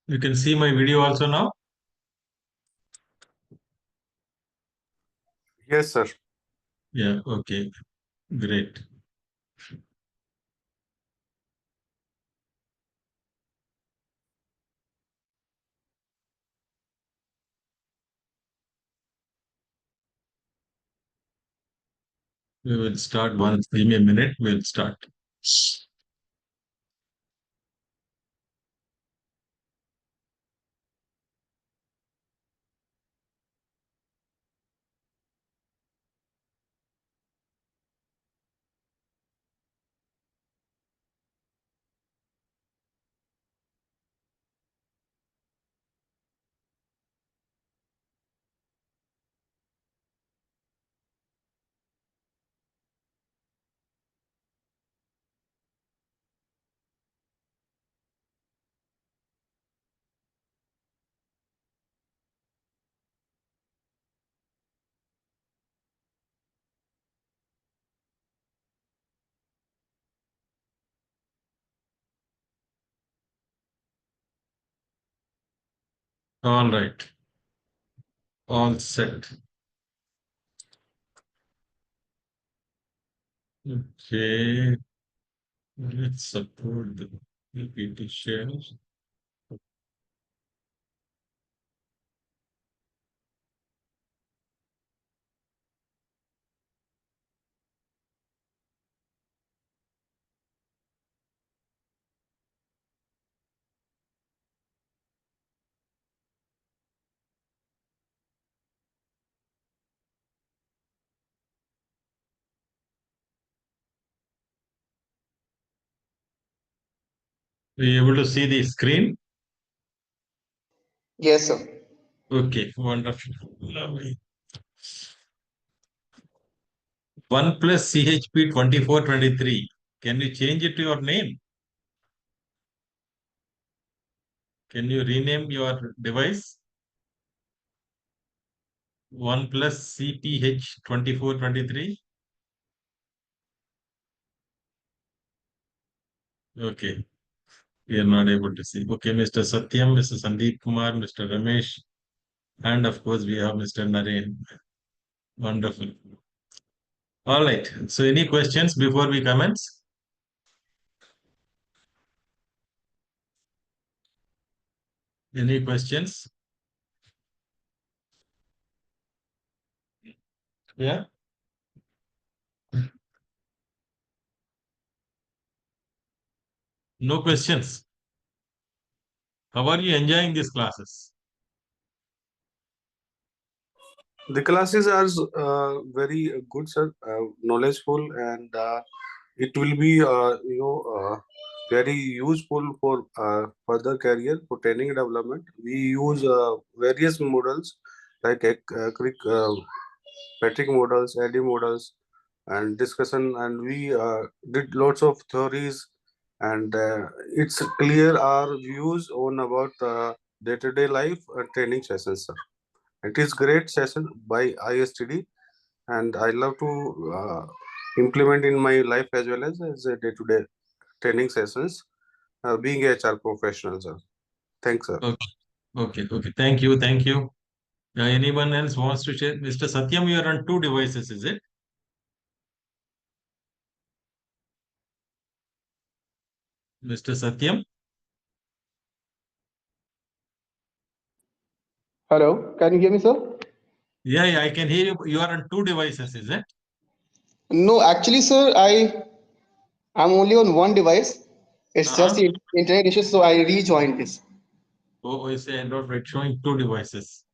You can see my video also now. Yes, sir. Yeah, okay, great. We will start once. Give me a minute. We'll start. All right. All set. Okay. Let's support the PPT shares. Are you able to see the screen? Yes, sir. Okay, wonderful. Lovely. 1 plus CHP 2423. Can you change it to your name? Can you rename your device? 1 plus CPH 2423. Okay, we are not able to see. Okay, Mr. Satyam, Mr. Sandeep Kumar, Mr. Ramesh, and of course we have Mr. Naren. Wonderful. All right. So, any questions before we commence? Any questions? Yeah. No questions. How are you enjoying these classes? The classes are very good, sir. Knowledgeful, and it will be very useful for further career for training development. We use various models like Patrick models, AD models, and discussion, and we did lots of theories, and it's clear our views on about day-to-day life training sessions, sir. It is great session by ISTD, and I love to implement in my life as a day-to-day training sessions. Being a HR professional, sir. Thanks, sir. Okay. Okay. Okay. Thank you. Thank you. Anyone else wants to share? Mr. Satyam, you are on two devices, is it? Mr. Satyam? Hello, can you hear me, sir? Yeah, yeah, I can hear you. You are on two devices, is it? No, actually, sir, I'm only on one device. It's just Uh-huh. the internet issue, so I rejoined this. Oh, I say Android, right, showing two devices.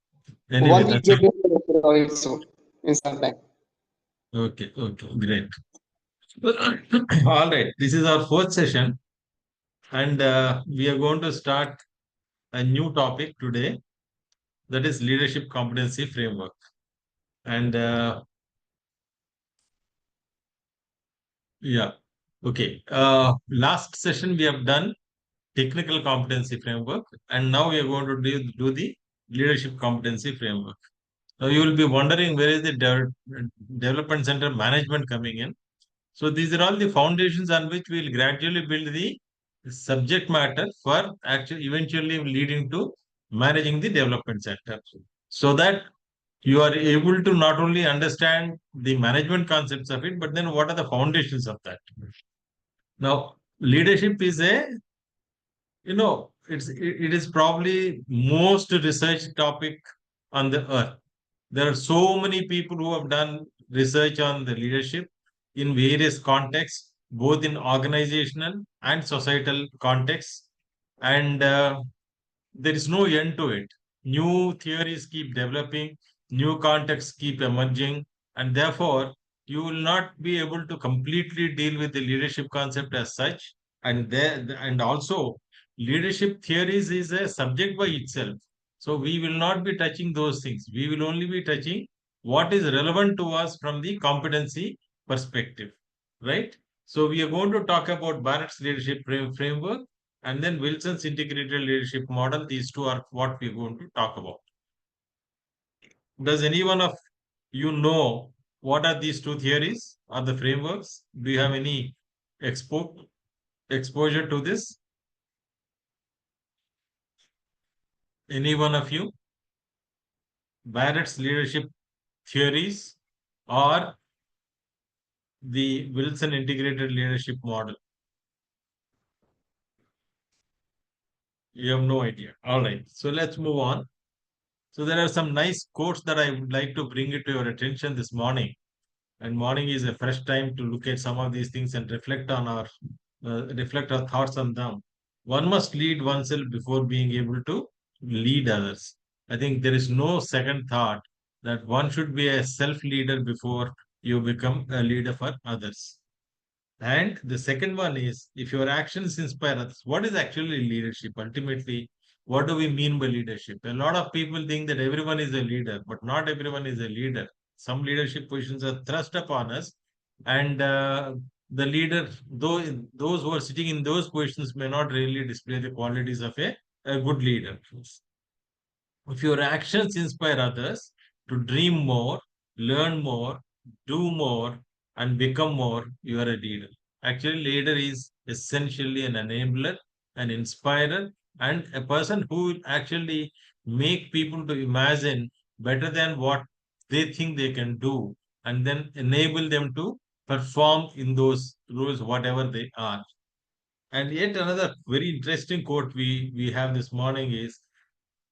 Anyway, One will that's get on it soon in some time. okay. Okay, great. All right. This is our fourth session, and we are going to start a new topic today, that is leadership competency framework. And yeah, okay. Last session we have done technical competency framework, and now we are going to do the leadership competency framework. Now you will be wondering where is the development center management coming in. So these are all the foundations on which we will gradually build the subject matter for actually eventually leading to managing the development sector, so that you are able to not only understand the management concepts of it, but then what are the foundations of that. Now, leadership is a, it is probably most researched topic on the earth. There are so many people who have done research on the leadership in various contexts, both in organizational and societal contexts. And there is no end to it. New theories keep developing, new contexts keep emerging, and therefore you will not be able to completely deal with the leadership concept as such. And also, leadership theories is a subject by itself. So we will not be touching those things. We will only be touching what is relevant to us from the competency perspective, right? So we are going to talk about Barrett's leadership framework and then Wilson's integrated leadership model. These two are what we're going to talk about. Does anyone of you know what are these two theories or the frameworks? Do you have any expo- exposure to this? Any one of you? Barrett's leadership theories or the Wilson integrated leadership model? You have no idea. All right. So let's move on. So there are some nice quotes that I would like to bring it to your attention this morning. And morning is a fresh time to look at some of these things and reflect our thoughts on them. One must lead oneself before being able to lead others. I think there is no second thought that one should be a self leader before you become a leader for others. And the second one is, if your actions inspire others, what is actually leadership? Ultimately, what do we mean by leadership? A lot of people think that everyone is a leader, but not everyone is a leader. Some leadership positions are thrust upon us, and the leader, though those who are sitting in those positions may not really display the qualities of a good leader. If your actions inspire others to dream more, learn more, do more, and become more, you are a leader. Actually, leader is essentially an enabler, an inspirer, and a person who will actually make people to imagine better than what they think they can do, and then enable them to perform in those roles, whatever they are. And yet another very interesting quote we have this morning is,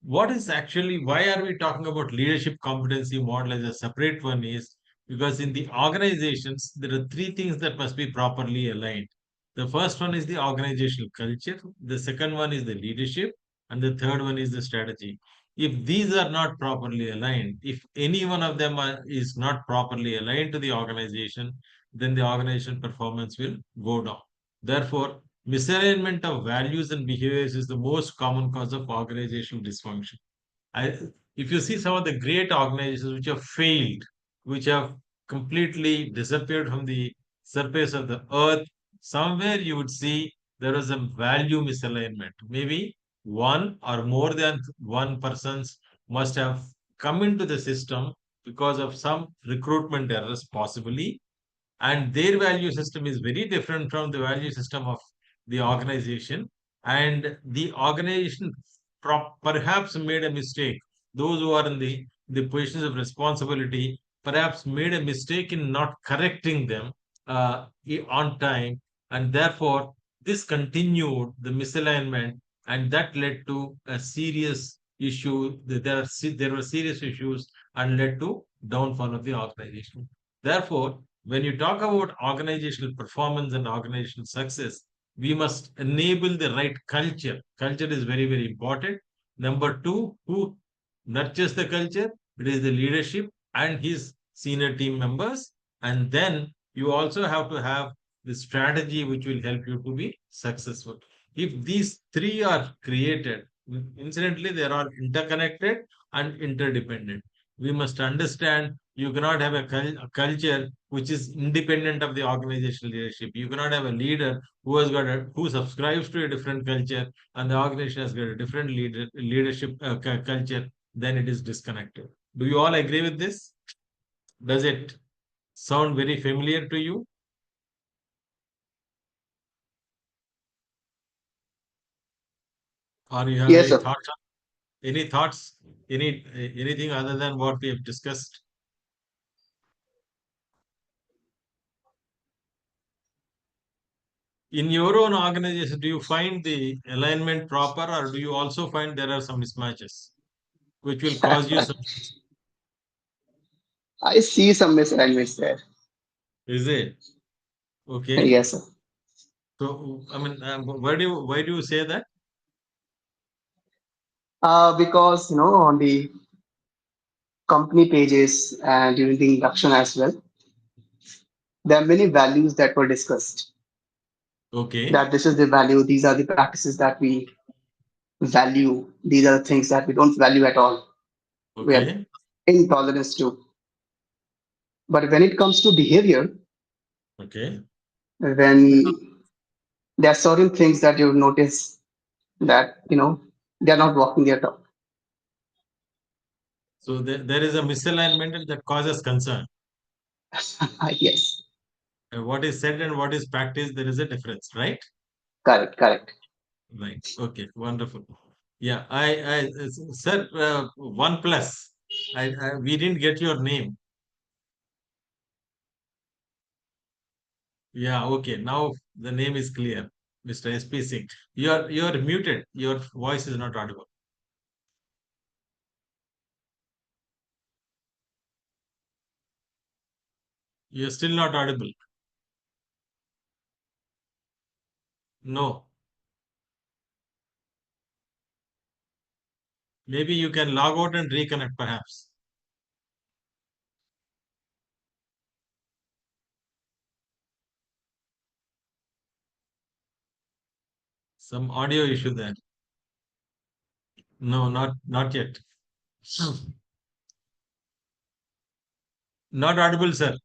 what is actually, why are we talking about leadership competency model as a separate one is because in the organizations there are three things that must be properly aligned. The first one is the organizational culture, the second one is the leadership, and the third one is the strategy. If these are not properly aligned, if any one of them is not properly aligned to the organization, then the organization performance will go down. Therefore, misalignment of values and behaviors is the most common cause of organizational dysfunction. I, if you see some of the great organizations which have failed, which have completely disappeared from the surface of the earth, somewhere you would see there is a value misalignment. Maybe one or more than one persons must have come into the system because of some recruitment errors, possibly, and their value system is very different from the value system of the organization, and the organization perhaps made a mistake. Those who are in the positions of responsibility perhaps made a mistake in not correcting them on time, and therefore this continued the misalignment, and that led to a serious issue. There were serious issues and led to downfall of the organization. Therefore, when you talk about organizational performance and organizational success, we must enable the right culture. Culture is very, very important. Number two, who nurtures the culture? It is the leadership and his senior team members. And then you also have to have the strategy which will help you to be successful. If these three are created, incidentally, they are interconnected and interdependent. We must understand you cannot have a culture which is independent of the organizational leadership. You cannot have a leader who subscribes to a different culture, and the organization has got a different leadership culture. Then it is disconnected. Do you all agree with this? Does it sound very familiar to you? Or you have Yes, any sir. thoughts? Any thoughts? Anything other than what we have discussed? In your own organization, do you find the alignment proper, or do you also find there are some mismatches which will cause you some? I see some misalignments there. Is it okay? Yes, sir. So, I mean, why do you say that? Because on the company pages and during the induction as well, there are many values that were discussed. Okay, That this is the value, these are the practices that we value, these are the things that we don't value at all. We are okay. intolerance to. But when it comes to behavior, Okay. when there are certain things that you notice that they're not working their talk. So there is a misalignment and that causes concern. Yes, What is said and what is practiced, there is a difference, right? correct, correct. Right. Okay. Wonderful. Yeah. Sir, one plus. We didn't get your name. Yeah. Okay. Now the name is clear, Mr. SP Singh. You are muted. Your voice is not audible. You're still not audible. No. Maybe you can log out and reconnect, perhaps. Some audio issue there. No, not yet. Not audible, sir.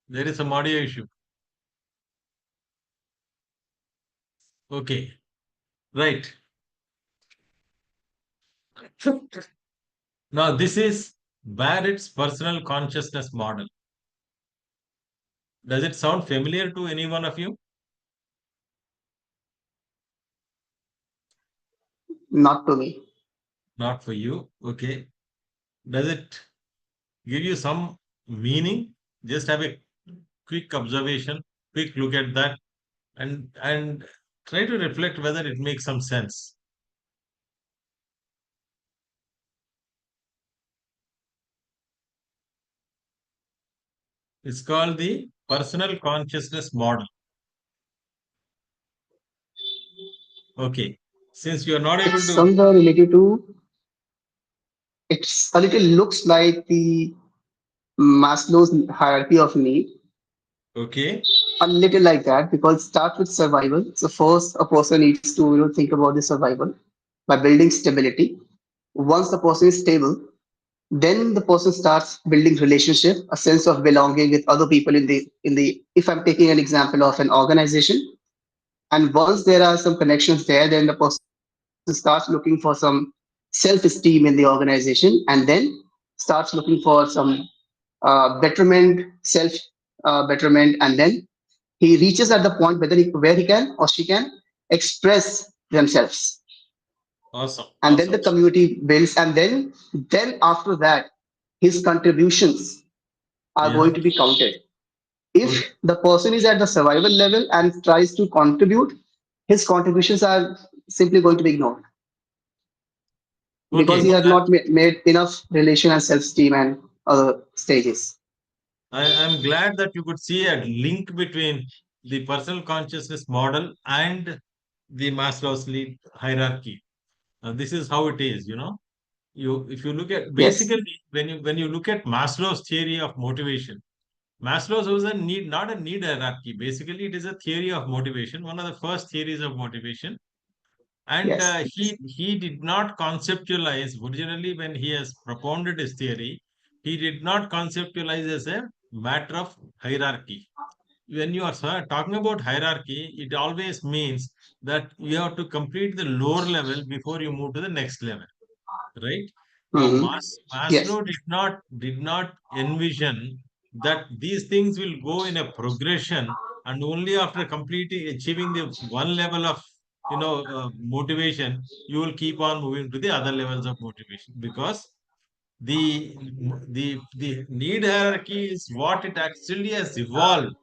There is some audio issue. Okay. Right. Now this is Barrett's personal consciousness model. Does it sound familiar to any one of you? Not to me. Not for you. Okay. Does it give you some meaning? Just have a quick observation, quick look at that, and try to reflect whether it makes some sense. It's called the personal consciousness model. Okay. Since you are not able It's to, somewhere related to. It's a little looks like the Maslow's hierarchy of need, okay, a little like that because it starts with survival. So first, a person needs to think about the survival by building stability. Once the person is stable, then the person starts building relationship, a sense of belonging with other people in the. If I'm taking an example of an organization, and once there are some connections there, then the person starts looking for some self-esteem in the organization, and then starts looking for some betterment, self betterment, and then he reaches at the point where he can or she can express themselves, awesome, and then the awesome. community builds, and then after that, his contributions are going Yeah. to be counted. If Okay. the person is at the survival level and tries to contribute, his contributions are simply going to be ignored because he Okay. has not made enough relation and self-esteem and other stages. I'm glad that you could see a link between the personal consciousness model and the Maslow's lead hierarchy. This is how it is, if you look at Yes. basically when you look at Maslow's theory of motivation, Maslow's was a need, not a need hierarchy. Basically, it is a theory of motivation, one of the first theories of motivation. And Yes. he did not conceptualize originally when he has propounded his theory. He did not conceptualize as a matter of hierarchy. When you are talking about hierarchy, it always means that you have to complete the lower level before you move to the next level, right? Now, Hmm. Yes. Maslow did not envision that these things will go in a progression and only after completing achieving the one level of motivation, you will keep on moving to the other levels of motivation, because the the need hierarchy is what it actually has evolved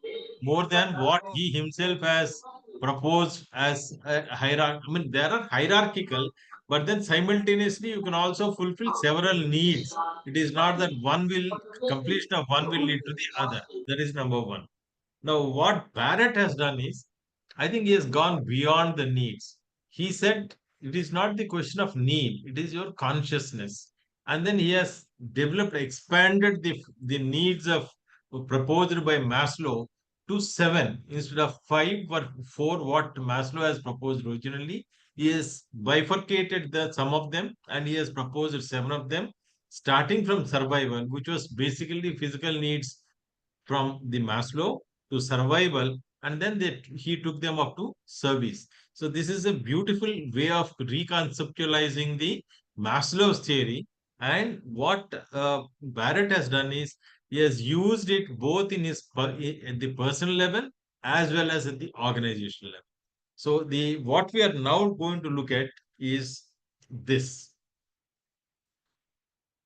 more than what he himself has proposed as a hierarchy. I mean, there are hierarchical, but then simultaneously you can also fulfill several needs. It is not that one will completion of one will lead to the other. That is number one. Now, what Barrett has done is, I think he has gone beyond the needs. He said it is not the question of need, it is your consciousness. And then he has developed, expanded the needs of proposed by Maslow to seven instead of five or four, what Maslow has proposed originally. He has bifurcated some of them, and he has proposed seven of them, starting from survival, which was basically physical needs from the Maslow to survival, and then he took them up to service. So this is a beautiful way of reconceptualizing the Maslow's theory. And what Barrett has done is he has used it both in at the personal level as well as at the organizational level. So the what we are now going to look at is this.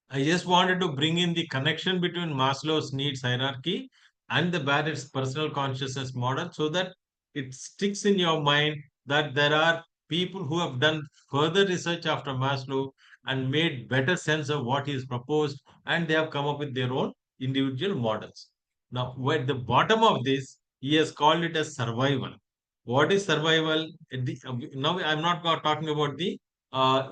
I just wanted to bring in the connection between Maslow's needs hierarchy and the Barrett's personal consciousness model, so that it sticks in your mind that there are people who have done further research after Maslow and made better sense of what is proposed, and they have come up with their own individual models. Now, at the bottom of this, he has called it as survival. What is survival? Now, I'm not talking about the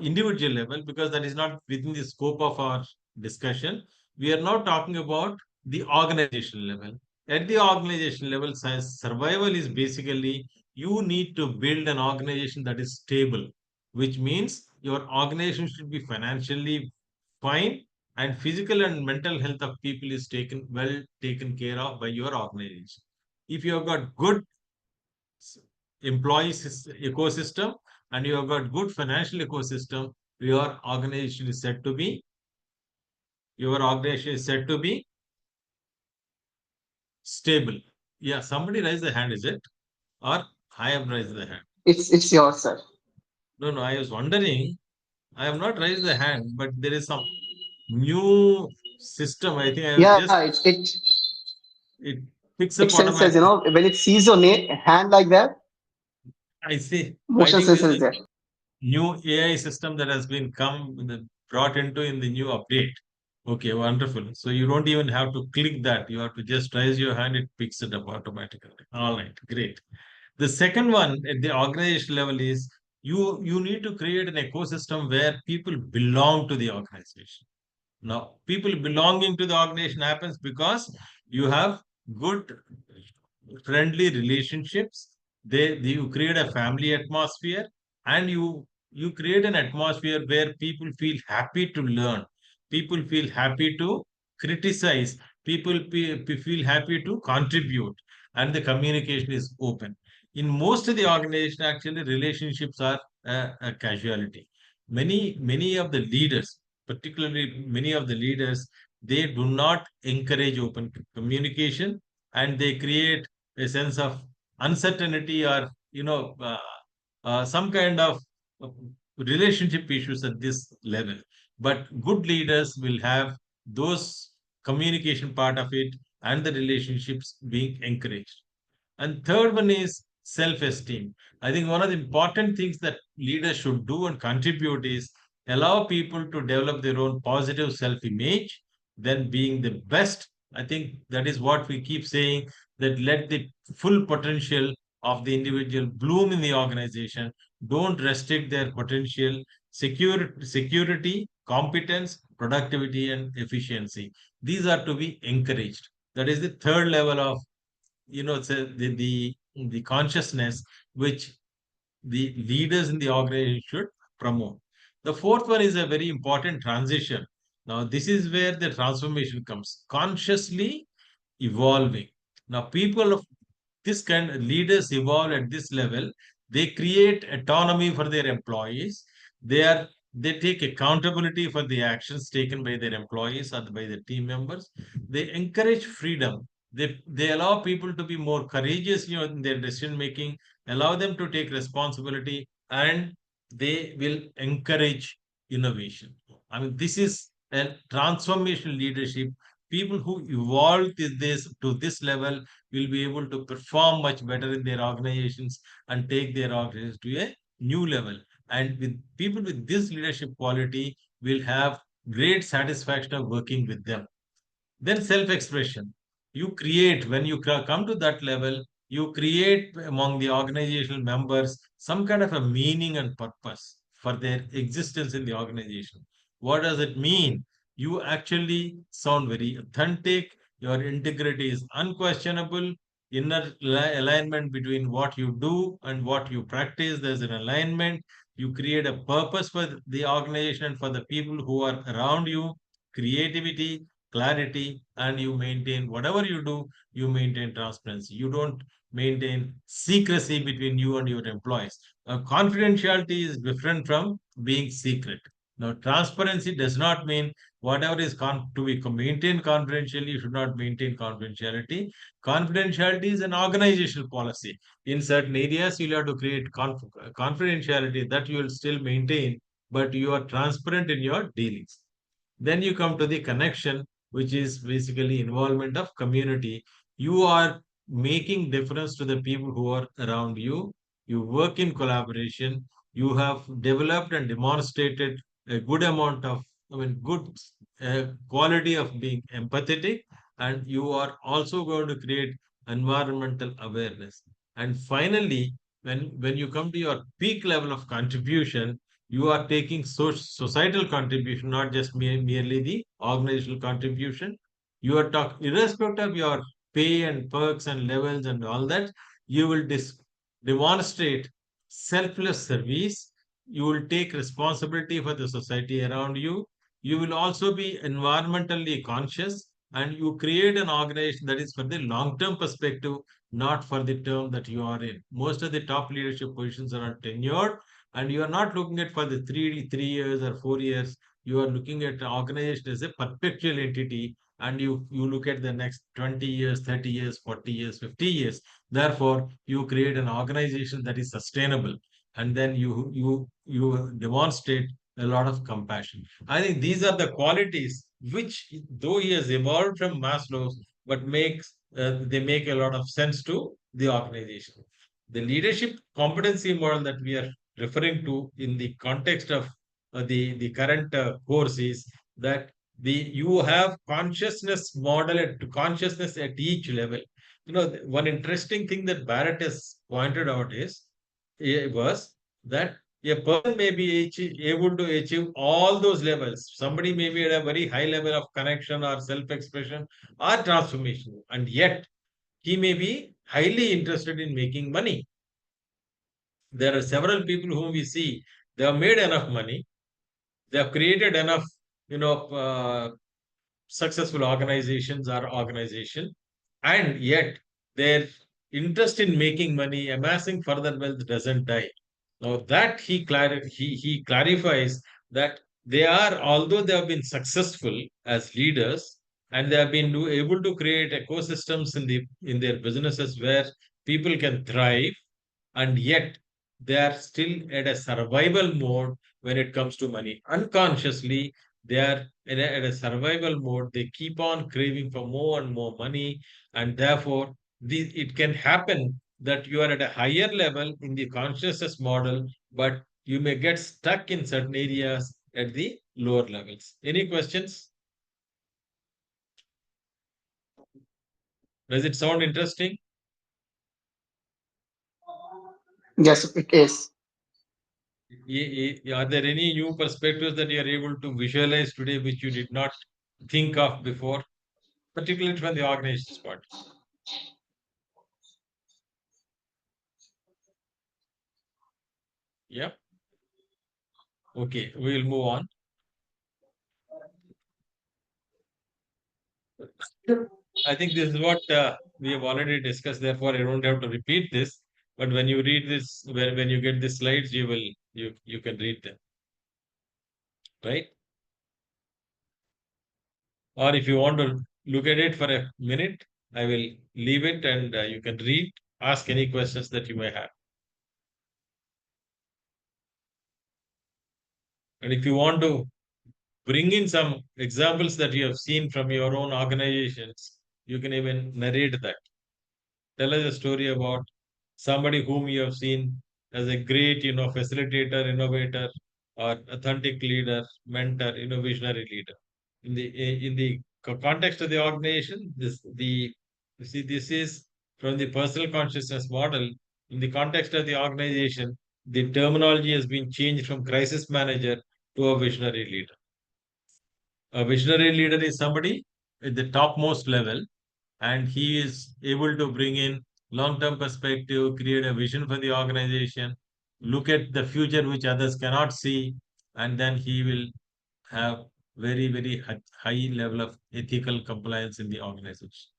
individual level, because that is not within the scope of our discussion. We are now talking about the organization level. At the organization level, survival is basically you need to build an organization that is stable, which means your organization should be financially fine, and physical and mental health of people is taken care of by your organization. If you have got good employee ecosystem and you have got good financial ecosystem, your organization is said to be your organization is said to be stable. Yeah, somebody raised the hand, is it? Or I have raised the hand. It's yours, sir. No, no, I was wondering. I have not raised the hand, but there is some new system. I think I have Yeah, just it it picks it up senses, automatically. when it sees your hand like that, I see. I motion think this sensor is is there. new AI system that has been brought into in the new update. Okay, wonderful. So you don't even have to click that. You have to just raise your hand, it picks it up automatically. All right, great. The second one at the organization level is you need to create an ecosystem where people belong to the organization. Now, people belonging to the organization happens because you have good friendly relationships. You create a family atmosphere, and you create an atmosphere where people feel happy to learn, people feel happy to criticize, feel happy to contribute, and the communication is open. In most of the organization, actually, relationships are a casualty. Many of the leaders, particularly many of the leaders, they do not encourage open communication, and they create a sense of uncertainty, or some kind of uh, relationship issues at this level. But good leaders will have those communication part of it and the relationships being encouraged. And third one is self-esteem. I think one of the important things that leaders should do and contribute is allow people to develop their own positive self-image, then being the best. I think that is what we keep saying, that let the full potential of the individual bloom in the organization. Don't restrict their potential. Security, competence, productivity, and efficiency. These are to be encouraged. That is the third level of it's the consciousness which the leaders in the organization should promote. The fourth one is a very important transition. Now, this is where the transformation comes, consciously evolving. Now, people of this kind of leaders evolve at this level. They create autonomy for their employees. They take accountability for the actions taken by their employees or by their team members. They encourage freedom. They allow people to be more courageous, in their decision making, allow them to take responsibility, and they will encourage innovation. I mean, this is a transformational leadership. People who evolve to this level will be able to perform much better in their organizations and take their organizations to a new level. And with people with this leadership quality will have great satisfaction of working with them. Then self expression. You create, when you come to that level, you create among the organizational members some kind of a meaning and purpose for their existence in the organization. What does it mean? You actually sound very authentic, your integrity is unquestionable, inner alignment between what you do and what you practice, there's an alignment. You create a purpose for the organization and for the people who are around you, creativity, clarity, and you maintain whatever you do, you maintain transparency. You don't maintain secrecy between you and your employees. Confidentiality is different from being secret. Now, transparency does not mean whatever is to be maintained confidentially, you should not maintain confidentiality. Confidentiality is an organizational policy. In certain areas, you'll have to create confidentiality that you will still maintain, but you are transparent in your dealings. Then you come to the connection, which is basically involvement of community. You are making difference to the people who are around you. You work in collaboration. You have developed and demonstrated a good amount of, good quality of being empathetic, and you are also going to create environmental awareness. And finally, when you come to your peak level of contribution, you are taking societal contribution, not just merely the organizational contribution. You are talking, irrespective of your pay and perks and levels and all that, you will demonstrate selfless service. You will take responsibility for the society around you. You will also be environmentally conscious, and you create an organization that is for the long term perspective, not for the term that you are in. Most of the top leadership positions are on tenured, and you are not looking at for the 3 years or 4 years. You are looking at the organization as a perpetual entity, and you look at the next 20 years, 30 years, 40 years, 50 years. Therefore, you create an organization that is sustainable, and then you demonstrate a lot of compassion. I think these are the qualities which, though he has evolved from Maslow's, but they make a lot of sense to the organization. The leadership competency model that we are referring to in the context of the current course is that you have consciousness at each level. One interesting thing that Barrett has pointed out was that a person may be able to achieve all those levels. Somebody may be at a very high level of connection or self-expression or transformation, and yet he may be highly interested in making money. There are several people whom we see, they have made enough money, they have created enough, you know, successful organizations or organization, and yet their interest in making money, amassing further wealth doesn't die. Now that he clarifies that they are, although they have been successful as leaders, and they have been able to create ecosystems in their businesses where people can thrive, and yet they are still at a survival mode when it comes to money. Unconsciously, they are at a survival mode. They keep on craving for more and more money, and therefore, it can happen that you are at a higher level in the consciousness model, but you may get stuck in certain areas at the lower levels. Any questions? Does it sound interesting? Yes, it is. Are there any new perspectives that you are able to visualize today which you did not think of before, particularly from the organization's part? Yeah. Okay, we will move on. I think this is what we have already discussed. Therefore, I don't have to repeat this. But when you read this, when you get the slides, you can read them, right? Or if you want to look at it for a minute, I will leave it and you can read, ask any questions that you may have. And if you want to bring in some examples that you have seen from your own organizations, you can even narrate that. Tell us a story about somebody whom you have seen as a great, facilitator, innovator, or authentic leader, mentor, visionary leader. In the context of the organization, this is from the personal consciousness model. In the context of the organization, the terminology has been changed from crisis manager to a visionary leader. A visionary leader is somebody at the topmost level, and he is able to bring in long-term perspective, create a vision for the organization, look at the future which others cannot see, and then he will have very, very high level of ethical compliance in the organization.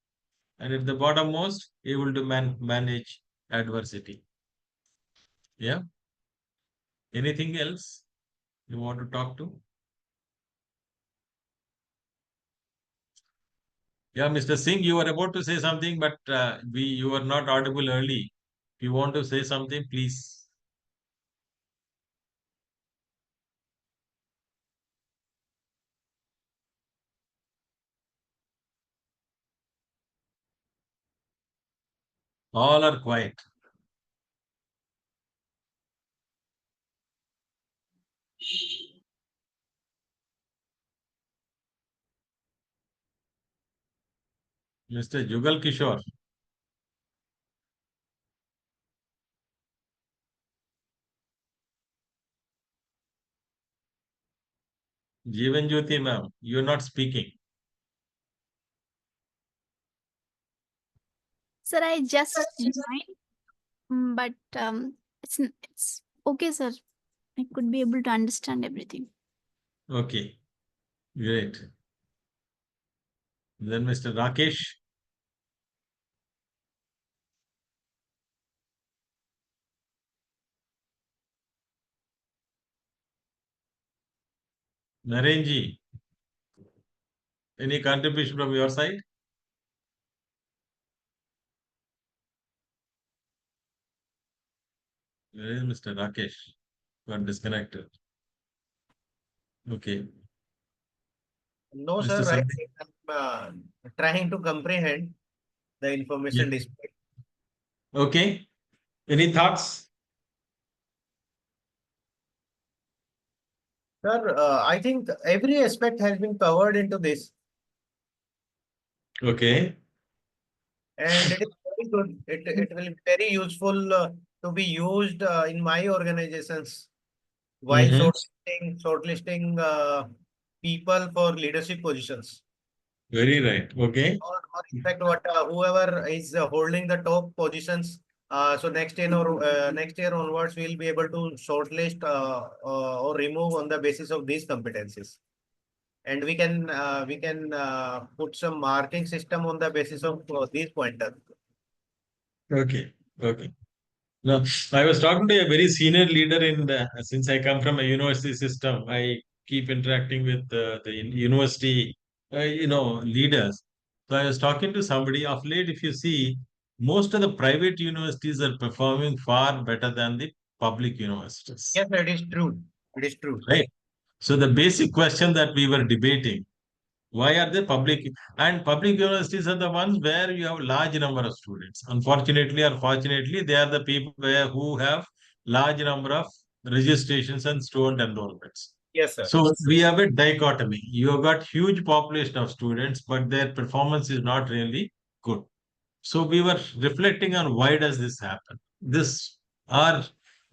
And at the bottommost, able to manage adversity. Yeah. Anything else you want to talk to? Yeah, Mr. Singh, you were about to say something, but you were not audible early. If you want to say something, please. All are quiet. Mr. Jugal Kishore, Jeevan Jyoti ma'am, you're not speaking. Sir, I just joined, but it's okay, sir. I could be able to understand everything. Okay, great. Then Mr. Rakesh, Narenji, any contribution from your side? Where is Mr. Rakesh? Got disconnected. Okay. No, Mr. sir. Right. Sandeep. I'm trying to comprehend the Yeah. information displayed. Okay. Any thoughts? Sir, I think every aspect has been covered into this, Okay. and it is very good. It will be very useful to be used in my organizations while Mm-hmm. shortlisting people for leadership positions. Very right. Okay. Or in fact, whoever is holding the top positions. So next year onwards, we'll be able to shortlist or remove on the basis of these competencies, and we can put some marking system on the basis of these pointers. Okay. Okay. No, I was talking to a very senior leader since I come from a university system, I keep interacting with the university, leaders. So I was talking to somebody of late, if you see, most of the private universities are performing far better than the public universities, Yes, it is true. It is true. right? So the basic question that we were debating, why are they public? And public universities are the ones where you have large number of students. Unfortunately or fortunately, they are the people who have large number of registrations and student enrollments. Yes, sir. So we have a dichotomy. You have got huge population of students, but their performance is not really good. So we were reflecting on why does this happen. This our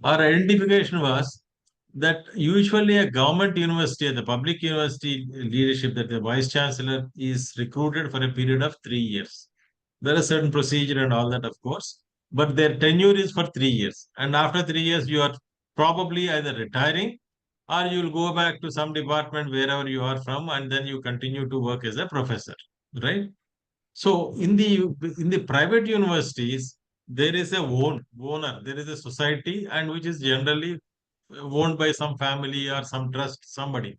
our identification was that usually a government university, the public university leadership, that the vice chancellor is recruited for a period of 3 years. There is certain procedure and all that, of course, but their tenure is for 3 years. And after 3 years, you are probably either retiring or you will go back to some department wherever you are from, and then you continue to work as a professor, right? So in the private universities, there is a owner, there is a society, and which is generally owned by some family or some trust, somebody.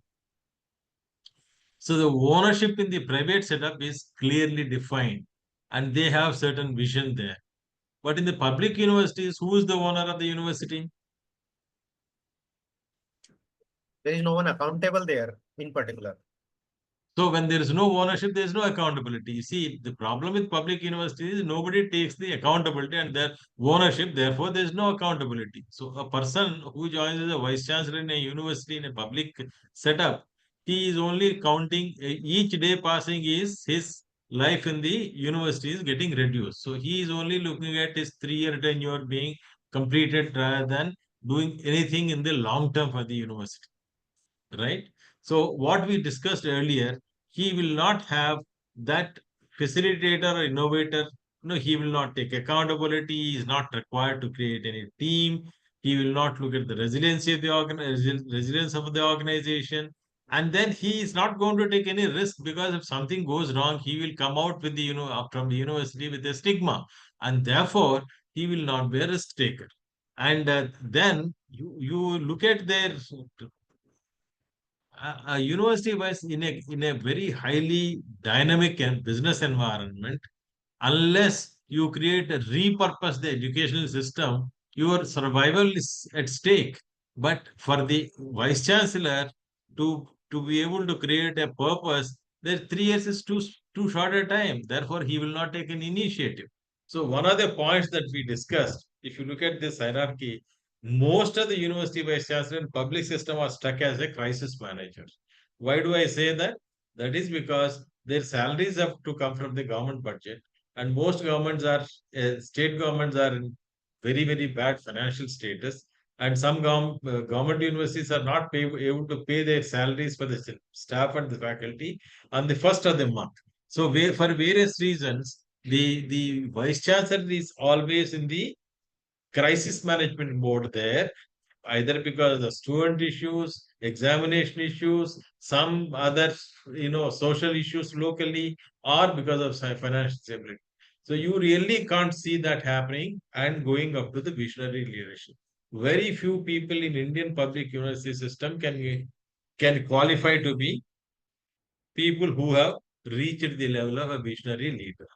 So the ownership in the private setup is clearly defined. and they have certain vision there. But in the public universities, who is the owner of the university? There is no one accountable there in particular. So when there is no ownership, there is no accountability. You see, the problem with public universities is nobody takes the accountability and their ownership. Therefore, there is no accountability. So a person who joins as a vice chancellor in a university in a public setup, he is only counting each day passing is his life in the university is getting reduced. So he is only looking at his 3-year tenure being completed rather than doing anything in the long term for the university, right? So what we discussed earlier, he will not have that facilitator or innovator. No, he will not take accountability. He is not required to create any team. He will not look at the resiliency of the resilience of the organization. And then he is not going to take any risk, because if something goes wrong, he will come out with the, from the university with a stigma. And therefore, he will not be a risk taker. And then you look at their a university was in a very highly dynamic and business environment. Unless you create a repurpose the educational system, your survival is at stake. But for the vice chancellor to be able to create a purpose, the 3 years is too short a time. Therefore, he will not take an initiative. So one of the points that we discussed, if you look at this hierarchy, most of the university vice chancellor in public system are stuck as a crisis manager. Why do I say that? That is because their salaries have to come from the government budget, and most governments are state governments are in very bad financial status, and some government universities are not able to pay their salaries for the staff and the faculty on the first of the month. So for various reasons, the vice chancellor is always in the crisis management board there, either because of the student issues, examination issues, some other social issues locally, or because of financial stability. So you really can't see that happening and going up to the visionary leadership. Very few people in Indian public university system can qualify to be people who have reached the level of a visionary leader.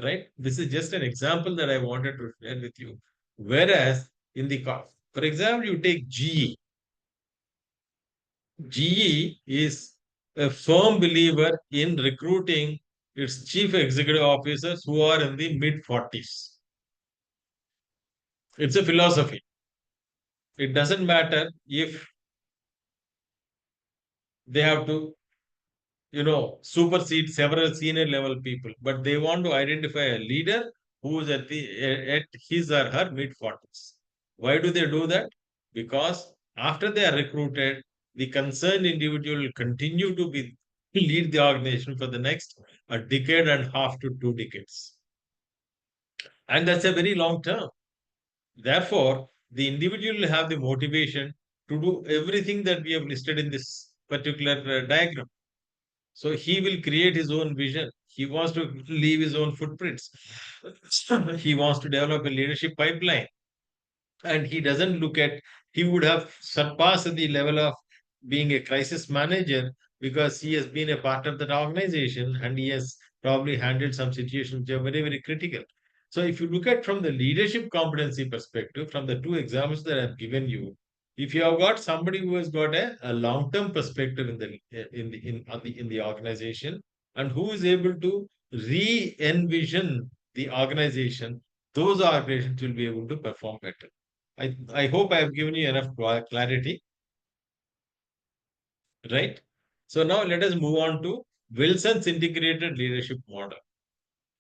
Right? This is just an example that I wanted to share with you. Whereas in the, for example, you take GE. GE is a firm believer in recruiting its chief executive officers who are in the mid 40s. It's a philosophy. It doesn't matter if they have to, supersede several senior level people, but they want to identify a leader who is at his or her mid 40s. Why do they do that? Because after they are recruited, the concerned individual will continue to be lead the organization for the next a decade and half to 2 decades, and that's a very long term. Therefore, the individual will have the motivation to do everything that we have listed in this particular diagram. So he will create his own vision. He wants to leave his own footprints. He wants to develop a leadership pipeline. And he doesn't look at, he would have surpassed the level of being a crisis manager, because he has been a part of that organization and he has probably handled some situations which are very critical. So if you look at from the leadership competency perspective, from the two examples that I've given you, if you have got somebody who has got a long-term perspective in the organization, and who is able to re-envision the organization, those organizations will be able to perform better. I hope I have given you enough clarity, right? So now let us move on to Wilson's integrated leadership model.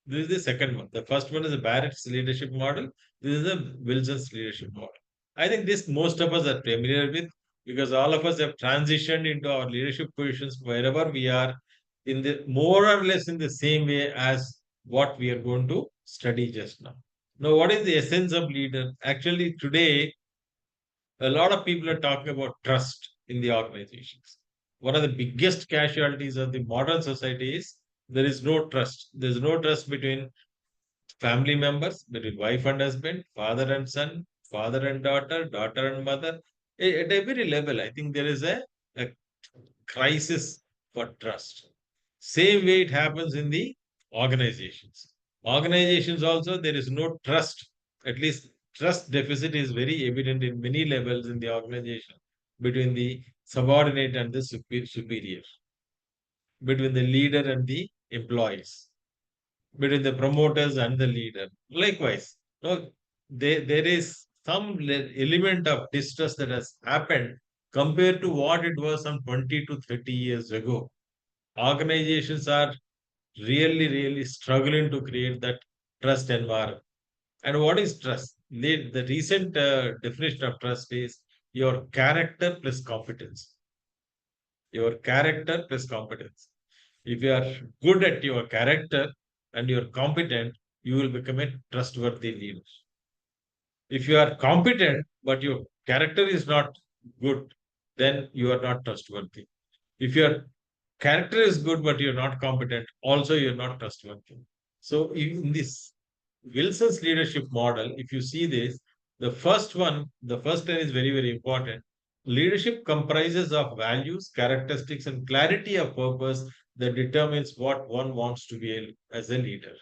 This is the second one. The first one is the Barrett's leadership model. This is the Wilson's leadership model. I think this most of us are familiar with, because all of us have transitioned into our leadership positions wherever we are, in the more or less in the same way as what we are going to study just now. Now, what is the essence of leader? Actually, today a lot of people are talking about trust in the organizations. One of the biggest casualties of the modern society is there is no trust. There's no trust between family members, between wife and husband, father and son, father and daughter, daughter and mother. At every level, I think there is a crisis for trust. Same way it happens in the organizations. Organizations also, there is no trust. At least trust deficit is very evident in many levels in the organization between the subordinate and the superior, between the leader and the employees, between the promoters and the leader. Likewise, no, there is some element of distrust that has happened compared to what it was some 20 to 30 years ago. Organizations are really struggling to create that trust environment. And what is trust? The recent definition of trust is your character plus competence. Your character plus competence. If you are good at your character and you're competent, you will become a trustworthy leader. If you are competent but your character is not good, then you are not trustworthy. If your character is good but you're not competent, also you're not trustworthy. So in this Wilson's leadership model, if you see this, the first one is very important. Leadership comprises of values, characteristics, and clarity of purpose that determines what one wants to be as a leader.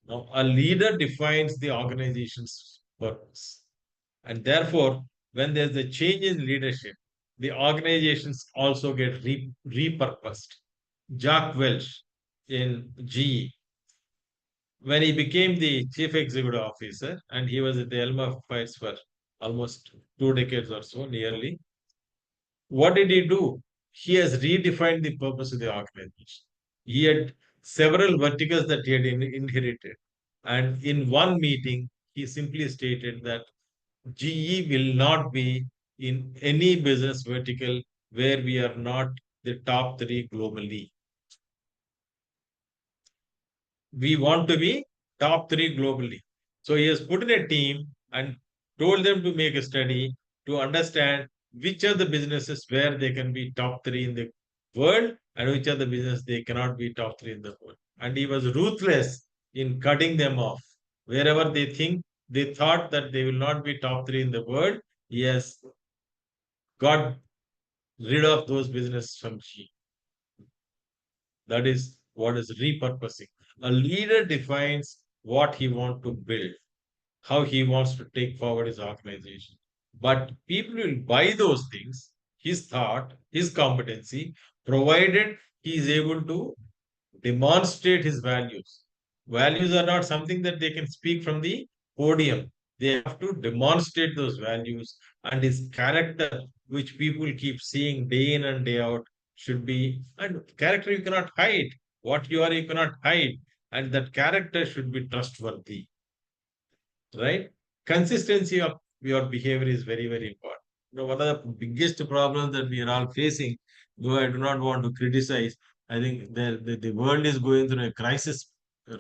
Now, a leader defines the organization's purpose. And therefore, when there's a change in leadership, the organizations also get repurposed. Jack Welch in GE, when he became the chief executive officer, and he was at the helm of affairs for almost 2 decades or so, nearly, what did he do? He has redefined the purpose of the organization. He had several verticals that he had inherited. And in one meeting, he simply stated that GE will not be in any business vertical where we are not the top three globally. We want to be top three globally. So he has put in a team and told them to make a study to understand which are the businesses where they can be top three in the world and which are the businesses they cannot be top three in the world. And he was ruthless in cutting them off. Wherever they thought that they will not be top three in the world, he has got rid of those businesses from G. That is what is repurposing. A leader defines what he wants to build, how he wants to take forward his organization. But people will buy those things, his thought, his competency, provided he is able to demonstrate his values. Values are not something that they can speak from the podium. They have to demonstrate those values, and his character, which people keep seeing day in and day out, should be, and character you cannot hide. What you are, you cannot hide. And that character should be trustworthy, right? Consistency of your behavior is very important. One of the biggest problems that we are all facing, though I do not want to criticize, I think the world is going through a crisis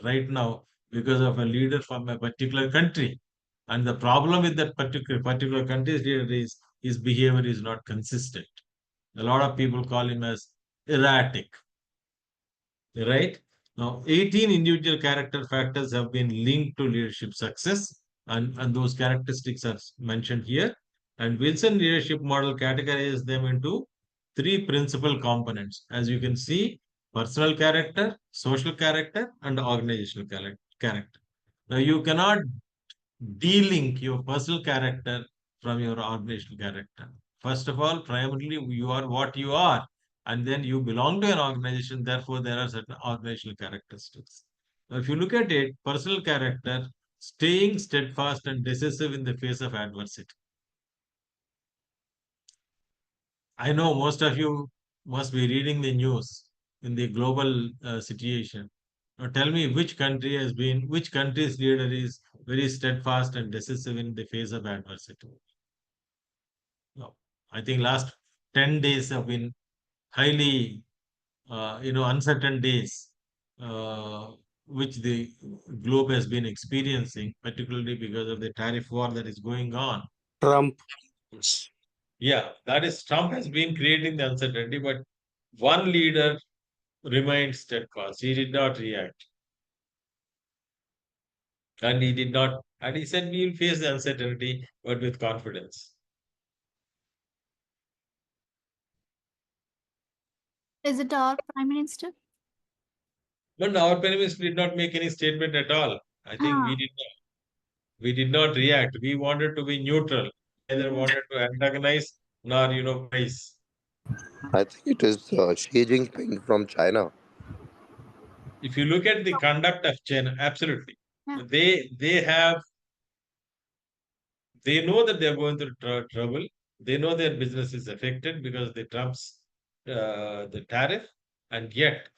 right now because of a leader from a particular country. And the problem with that particular country's leader is his behavior is not consistent. A lot of people call him as erratic, right? Now, 18 individual character factors have been linked to leadership success, and those characteristics are mentioned here. And Wilson leadership model categorizes them into three principal components. As you can see, personal character, social character, and organizational character. Now, you cannot de-link your personal character from your organizational character. First of all, primarily you are what you are, and then you belong to an organization. Therefore, there are certain organizational characteristics. Now, if you look at it, personal character, staying steadfast and decisive in the face of adversity. I know most of you must be reading the news in the global situation. Now tell me which country's leader is very steadfast and decisive in the face of adversity. No. I think last 10 days have been highly, uncertain days, uh, which the globe has been experiencing, particularly because of the tariff war that is going on. Trump. Yeah, that is Trump has been creating the uncertainty, but one leader remained steadfast. He did not react. And he did not, and he said, we will face the uncertainty, but with confidence. Is it our Prime Minister? But our Prime Minister did not make any statement at all. I think Ah, we did not react. We wanted to be neutral, neither wanted to antagonize nor praise. I think it is Xi Jinping from China. If you look at the conduct of China, absolutely, yeah. they have they know that they are going through trouble. They know their business is affected because the Trump's the tariff, and yet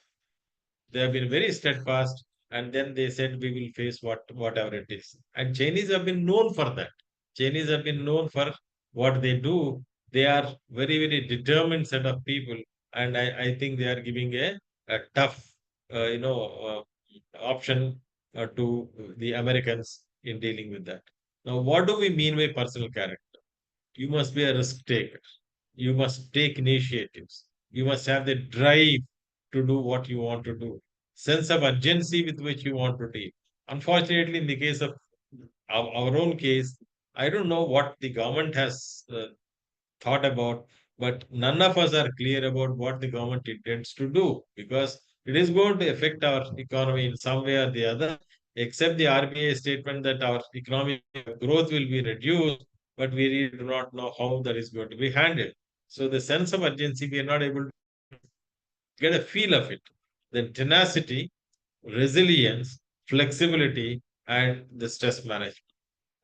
they have been very steadfast, and then they said we will face whatever it is. And Chinese have been known for that. Chinese have been known for what they do. They are very, very determined set of people, and I think they are giving a tough, option to the Americans in dealing with that. Now, what do we mean by personal character? You must be a risk taker. You must take initiatives. You must have the drive to do what you want to do. Sense of urgency with which you want to deal. Unfortunately, in the case of our own case, I don't know what the government has thought about, but none of us are clear about what the government intends to do because it is going to affect our economy in some way or the other. Except the RBI statement that our economic growth will be reduced, but we really do not know how that is going to be handled. So the sense of urgency, we are not able to get a feel of it. Then tenacity, resilience, flexibility, and the stress management.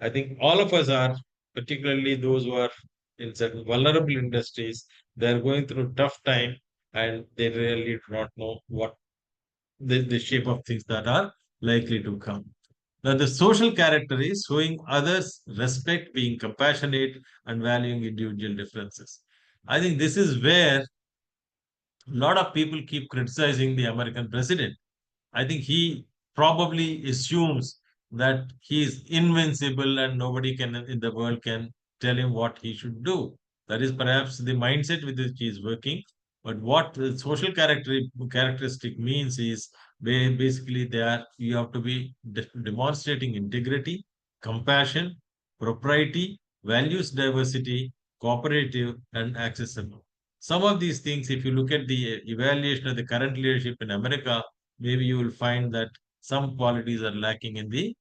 I think all of us are, particularly those who are in certain vulnerable industries, they're going through tough time and they really do not know what the shape of things that are likely to come. Now, the social character is showing others respect, being compassionate, and valuing individual differences. I think this is where a lot of people keep criticizing the American president. I think he probably assumes that he is invincible and nobody can in the world can tell him what he should do. That is perhaps the mindset with which he is working. But what the social characteristic means is basically they are you have to be demonstrating integrity, compassion, propriety, values diversity, cooperative, and accessible. Some of these things, if you look at the evaluation of the current leadership in America, maybe you will find that some qualities are lacking in the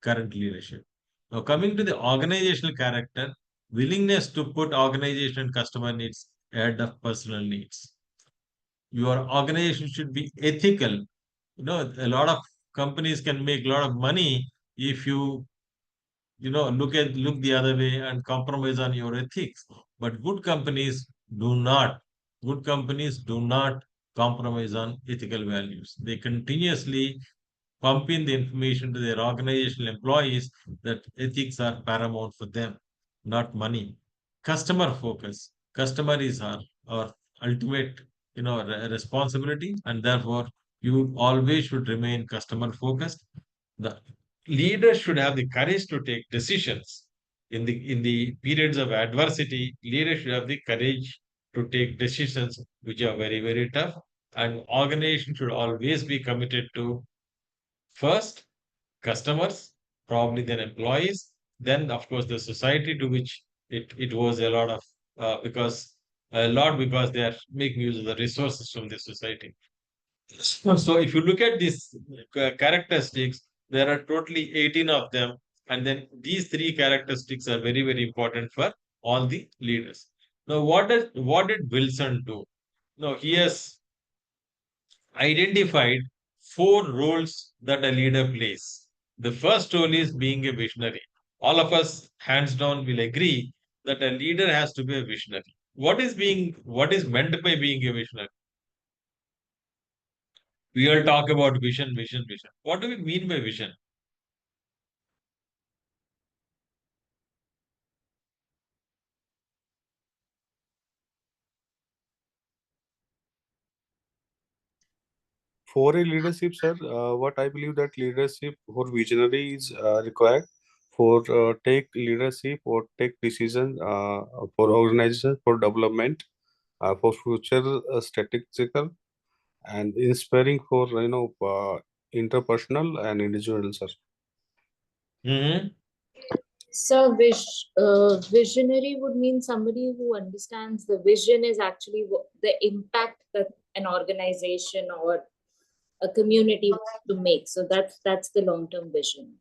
current leadership. Now, coming to the organizational character, willingness to put organization and customer needs ahead of personal needs. Your organization should be ethical. A lot of companies can make a lot of money if you look the other way and compromise on your ethics. But good companies do not compromise on ethical values. They continuously pump in the information to their organizational employees that ethics are paramount for them, not money. Customer focus. Customer is our ultimate, responsibility, and therefore you always should remain customer focused. The leaders should have the courage to take decisions in the periods of adversity. Leaders should have the courage to take decisions which are very, very tough, and organization should always be committed to first customers, probably then employees, then of course the society to which it was a lot of because they are making use of the resources from the society. So if you look at these characteristics, there are totally 18 of them, and then these three characteristics are very, very important for all the leaders. Now, what did Wilson do? No, he has identified four roles that a leader plays. The first role is being a visionary. All of us, hands down, will agree that a leader has to be a visionary. What is meant by being a visionary? We all talk about vision, vision, vision. What do we mean by vision? For a leadership, sir, what I believe that leadership for visionary is required for take leadership or take decision for organization for development for future strategical and inspiring for interpersonal and individual, sir. Mhm. So, visionary would mean somebody who understands the vision is actually the impact that an organization or a community to make. So that's the long-term vision.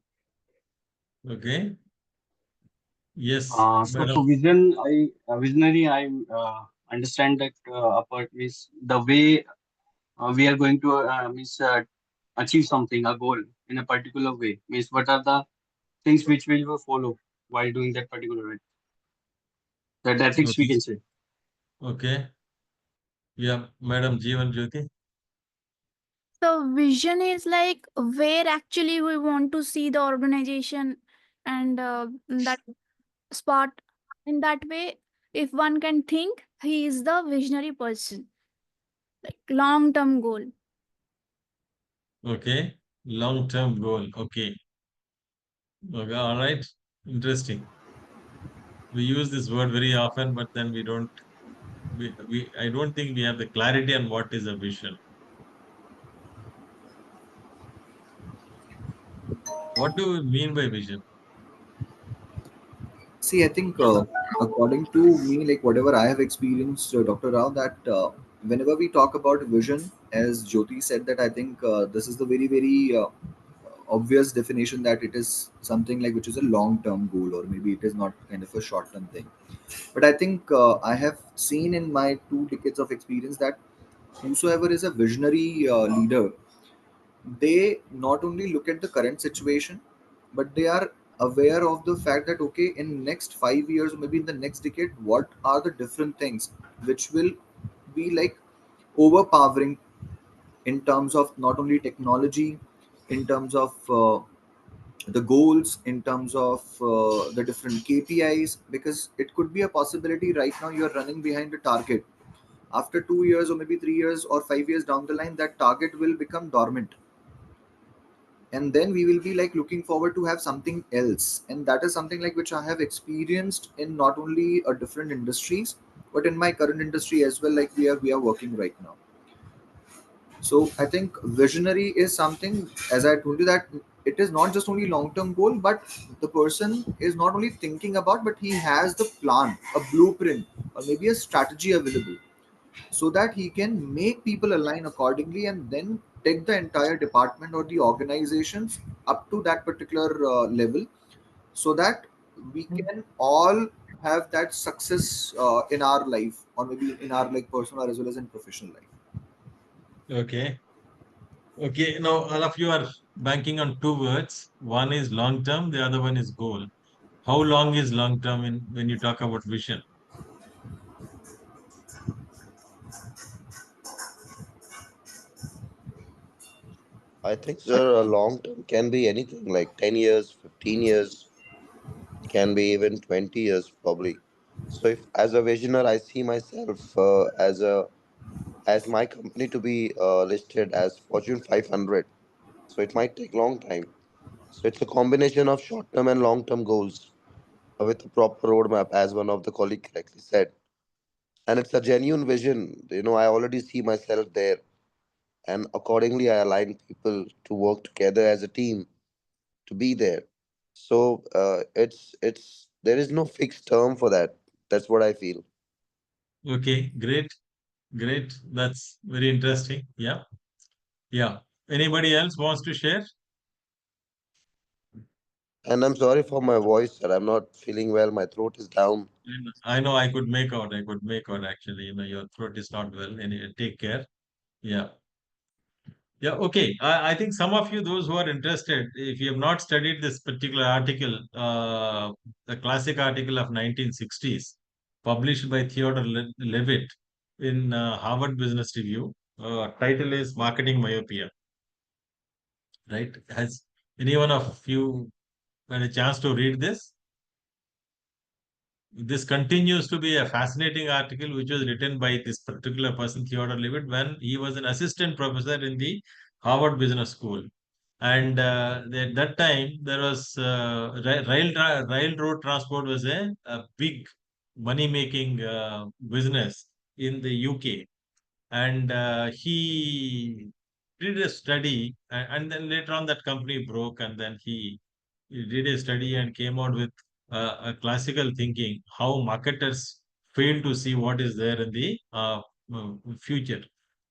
Okay. Yes, So madam. for vision, visionary, I understand that apart is the way we are going to means achieve something, a goal in a particular way. Means what are the things which we will follow while doing that particular way. That ethics we Okay. can say. Okay. Yeah, Madam Jeevan Jyoti. So vision is like where actually we want to see the organization, and that spot. In that way, if one can think, he is the visionary person. Like long term goal. Okay. Long-term goal. Okay. Okay. All right. Interesting. We use this word very often, but then we don't. I don't think we have the clarity on what is a vision. What do we mean by vision? See, I think according to me, like whatever I have experienced, Dr. Rao, that whenever we talk about vision, as Jyoti said, that I think this is the very obvious definition that it is something like which is a long-term goal, or maybe it is not kind of a short-term thing. But I think I have seen in my 2 decades of experience that whosoever is a visionary leader, they not only look at the current situation, but they are aware of the fact that okay, in next 5 years or maybe in the next decade, what are the different things which will be like overpowering in terms of not only technology, in terms of the goals, in terms of the different KPIs, because it could be a possibility right now you are running behind a target. After 2 years or maybe 3 years or 5 years down the line, that target will become dormant, and then we will be like looking forward to have something else, and that is something like which I have experienced in not only different industries, but in my current industry as well, like we are working right now. So I think visionary is something, as I told you, that it is not just only long term goal, but the person is not only thinking about, but he has the plan, a blueprint, or maybe a strategy available, so that he can make people align accordingly, and then take the entire department or the organizations up to that particular level, so that we can all have that success in our life, or maybe in our like personal as well as in professional life. Okay. Okay. Now, all of you are banking on two words. One is long-term, the other one is goal. How long is long-term in when you talk about vision? I think, sir, a long term can be anything like 10 years, 15 years, can be even 20 years probably. So if as a visionary I see myself as my company to be listed as Fortune 500, so it might take long time. So it's a combination of short term and long term goals with a proper roadmap, as one of the colleague correctly said. And it's a genuine vision. I already see myself there, and accordingly, I align people to work together as a team to be there. So it's there is no fixed term for that. That's what I feel. Okay, great, great. That's very interesting. Yeah, yeah. Anybody else wants to share? And I'm sorry for my voice, sir. I'm not feeling well. My throat is down. I know I could make out. I could make out actually. Your throat is not well. Anyway, take care. Yeah. Yeah, okay. I think some of you, those who are interested, if you have not studied this particular article, the classic article of 1960s, published by Theodore Levitt in Harvard Business Review, title is Marketing Myopia, right? Has any one of you had a chance to read this? This continues to be a fascinating article which was written by this particular person, Theodore Levitt, when he was an assistant professor in the Harvard Business School. And at that time, there was railroad transport was a big money-making business in the UK. And he did a study, and then later on that company broke, and then he did a study and came out with a classical thinking how marketers fail to see what is there in the future.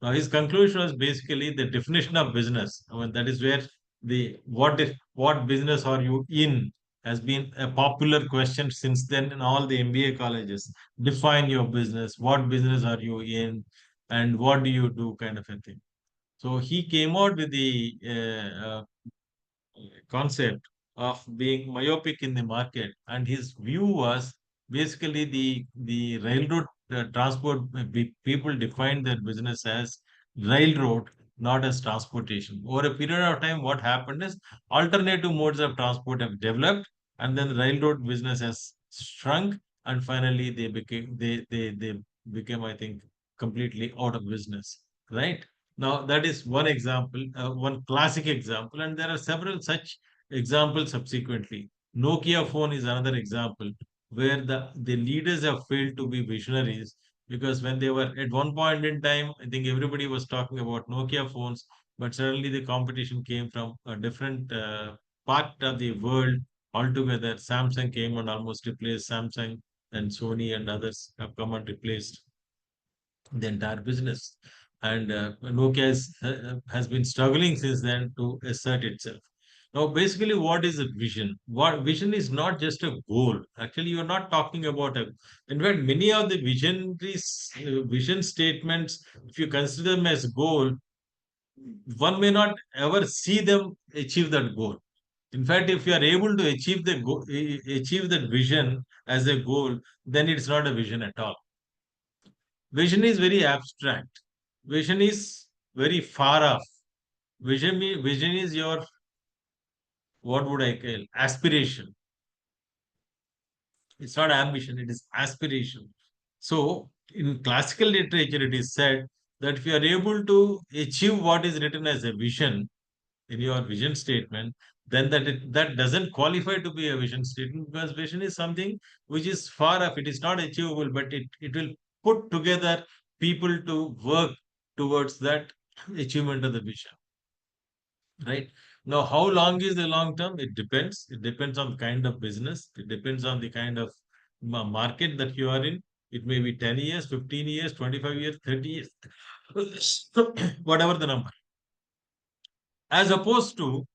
Now, his conclusion was basically the definition of business. I mean, that is where the what business are you in has been a popular question since then in all the MBA colleges. Define your business. What business are you in, and what do you do, kind of a thing. So he came out with the concept of being myopic in the market, and his view was basically the railroad transport people defined their business as railroad, not as transportation. Over a period of time, what happened is alternative modes of transport have developed, and then the railroad business has shrunk, and finally they became, I think, completely out of business, right? Now, that is one example, one classic example, and there are several such examples subsequently. Nokia phone is another example where the leaders have failed to be visionaries, because when they were at one point in time, I think everybody was talking about Nokia phones, but suddenly the competition came from a different part of the world altogether. Samsung came and almost replaced Samsung, and Sony and others have come and replaced the entire business. And Nokia has been struggling since then to assert itself. Now, basically, what is a vision? What vision is not just a goal. Actually, you're not talking about a. In fact, many of the vision statements, if you consider them as goal, one may not ever see them achieve that goal. In fact, if you are able to achieve that vision as a goal, then it's not a vision at all. Vision is very abstract. Vision is very far off. Vision is your, what would I call, aspiration. It's not ambition, it is aspiration. So, in classical literature, it is said that if you are able to achieve what is written as a vision in your vision statement, then that doesn't qualify to be a vision statement, because vision is something which is far off. It is not achievable, but it will put together people to work towards that achievement of the vision, right? Now, how long is the long term? It depends on the kind of business. It depends on the kind of market that you are in. It may be 10 years, 15 years, 25 years, 30 years, whatever the number, as opposed to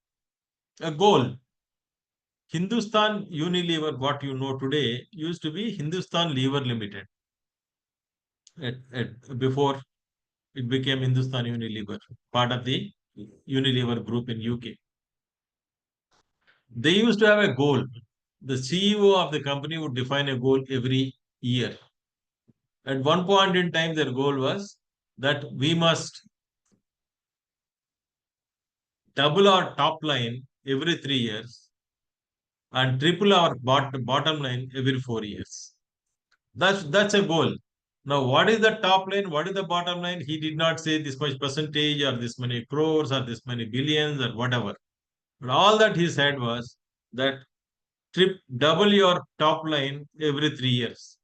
a goal. Hindustan Unilever, what you know today, used to be Hindustan Lever Limited before it became Hindustan Unilever, part of the Unilever group in UK. They used to have a goal. The CEO of the company would define a goal every year. At one point in time, their goal was that we must double our top line every 3 years and triple our bottom line every 4 years. That's a goal. Now, what is the top line? What is the bottom line? He did not say this much percentage or this many crores or this many billions or whatever. But all that he said was that double your top line every 3 years.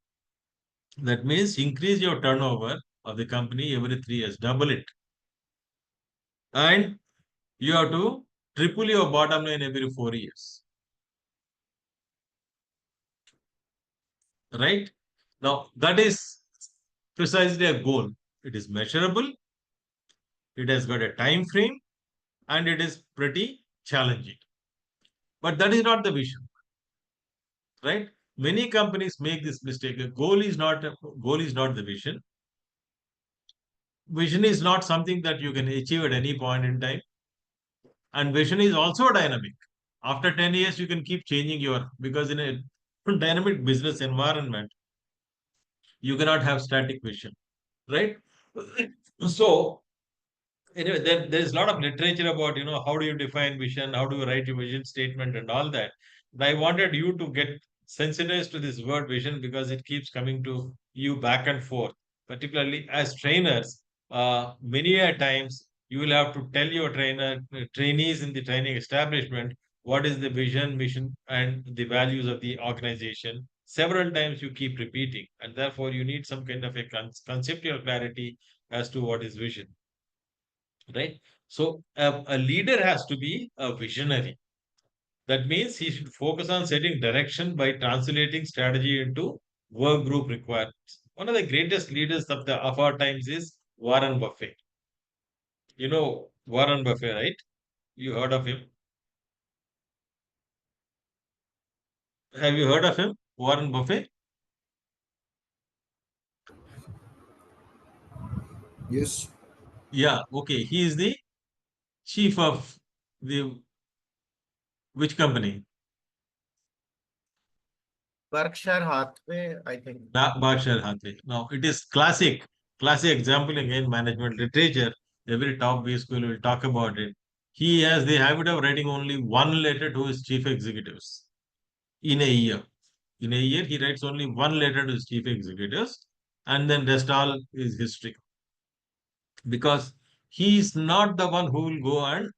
That means increase your turnover of the company every 3 years, double it. And you have to triple your bottom line every 4 years. Right? Now, that is precisely a goal. It is measurable, it has got a time frame, and it is pretty challenging. But that is not the vision, right? Many companies make this mistake. A goal is not the vision. Vision is not something that you can achieve at any point in time. And vision is also dynamic. After 10 years, you can keep changing because in a dynamic business environment, you cannot have static vision, right? So, anyway, there's a lot of literature about, how do you define vision, how do you write your vision statement and all that. But I wanted you to get sensitized to this word vision because it keeps coming to you back and forth, particularly as trainers. Many a times you will have to tell your trainees in the training establishment what is the vision, mission, and the values of the organization. Several times you keep repeating, and therefore you need some kind of a conceptual clarity as to what is vision, right? So a leader has to be a visionary. That means he should focus on setting direction by translating strategy into work group requirements. One of the greatest leaders of our times is Warren Buffett. You know Warren Buffett, right? You heard of him? Have you heard of him? Warren Buffett? Yes. Yeah, okay. He is the chief of the which company? Berkshire Hathaway, I think. Berkshire Hathaway. Now, it is classic example again, management literature. Every top B school will talk about it. He has the habit of writing only one letter to his chief executives in a year. In a year, he writes only one letter to his chief executives, and then rest all is history. Because he is not the one who will go and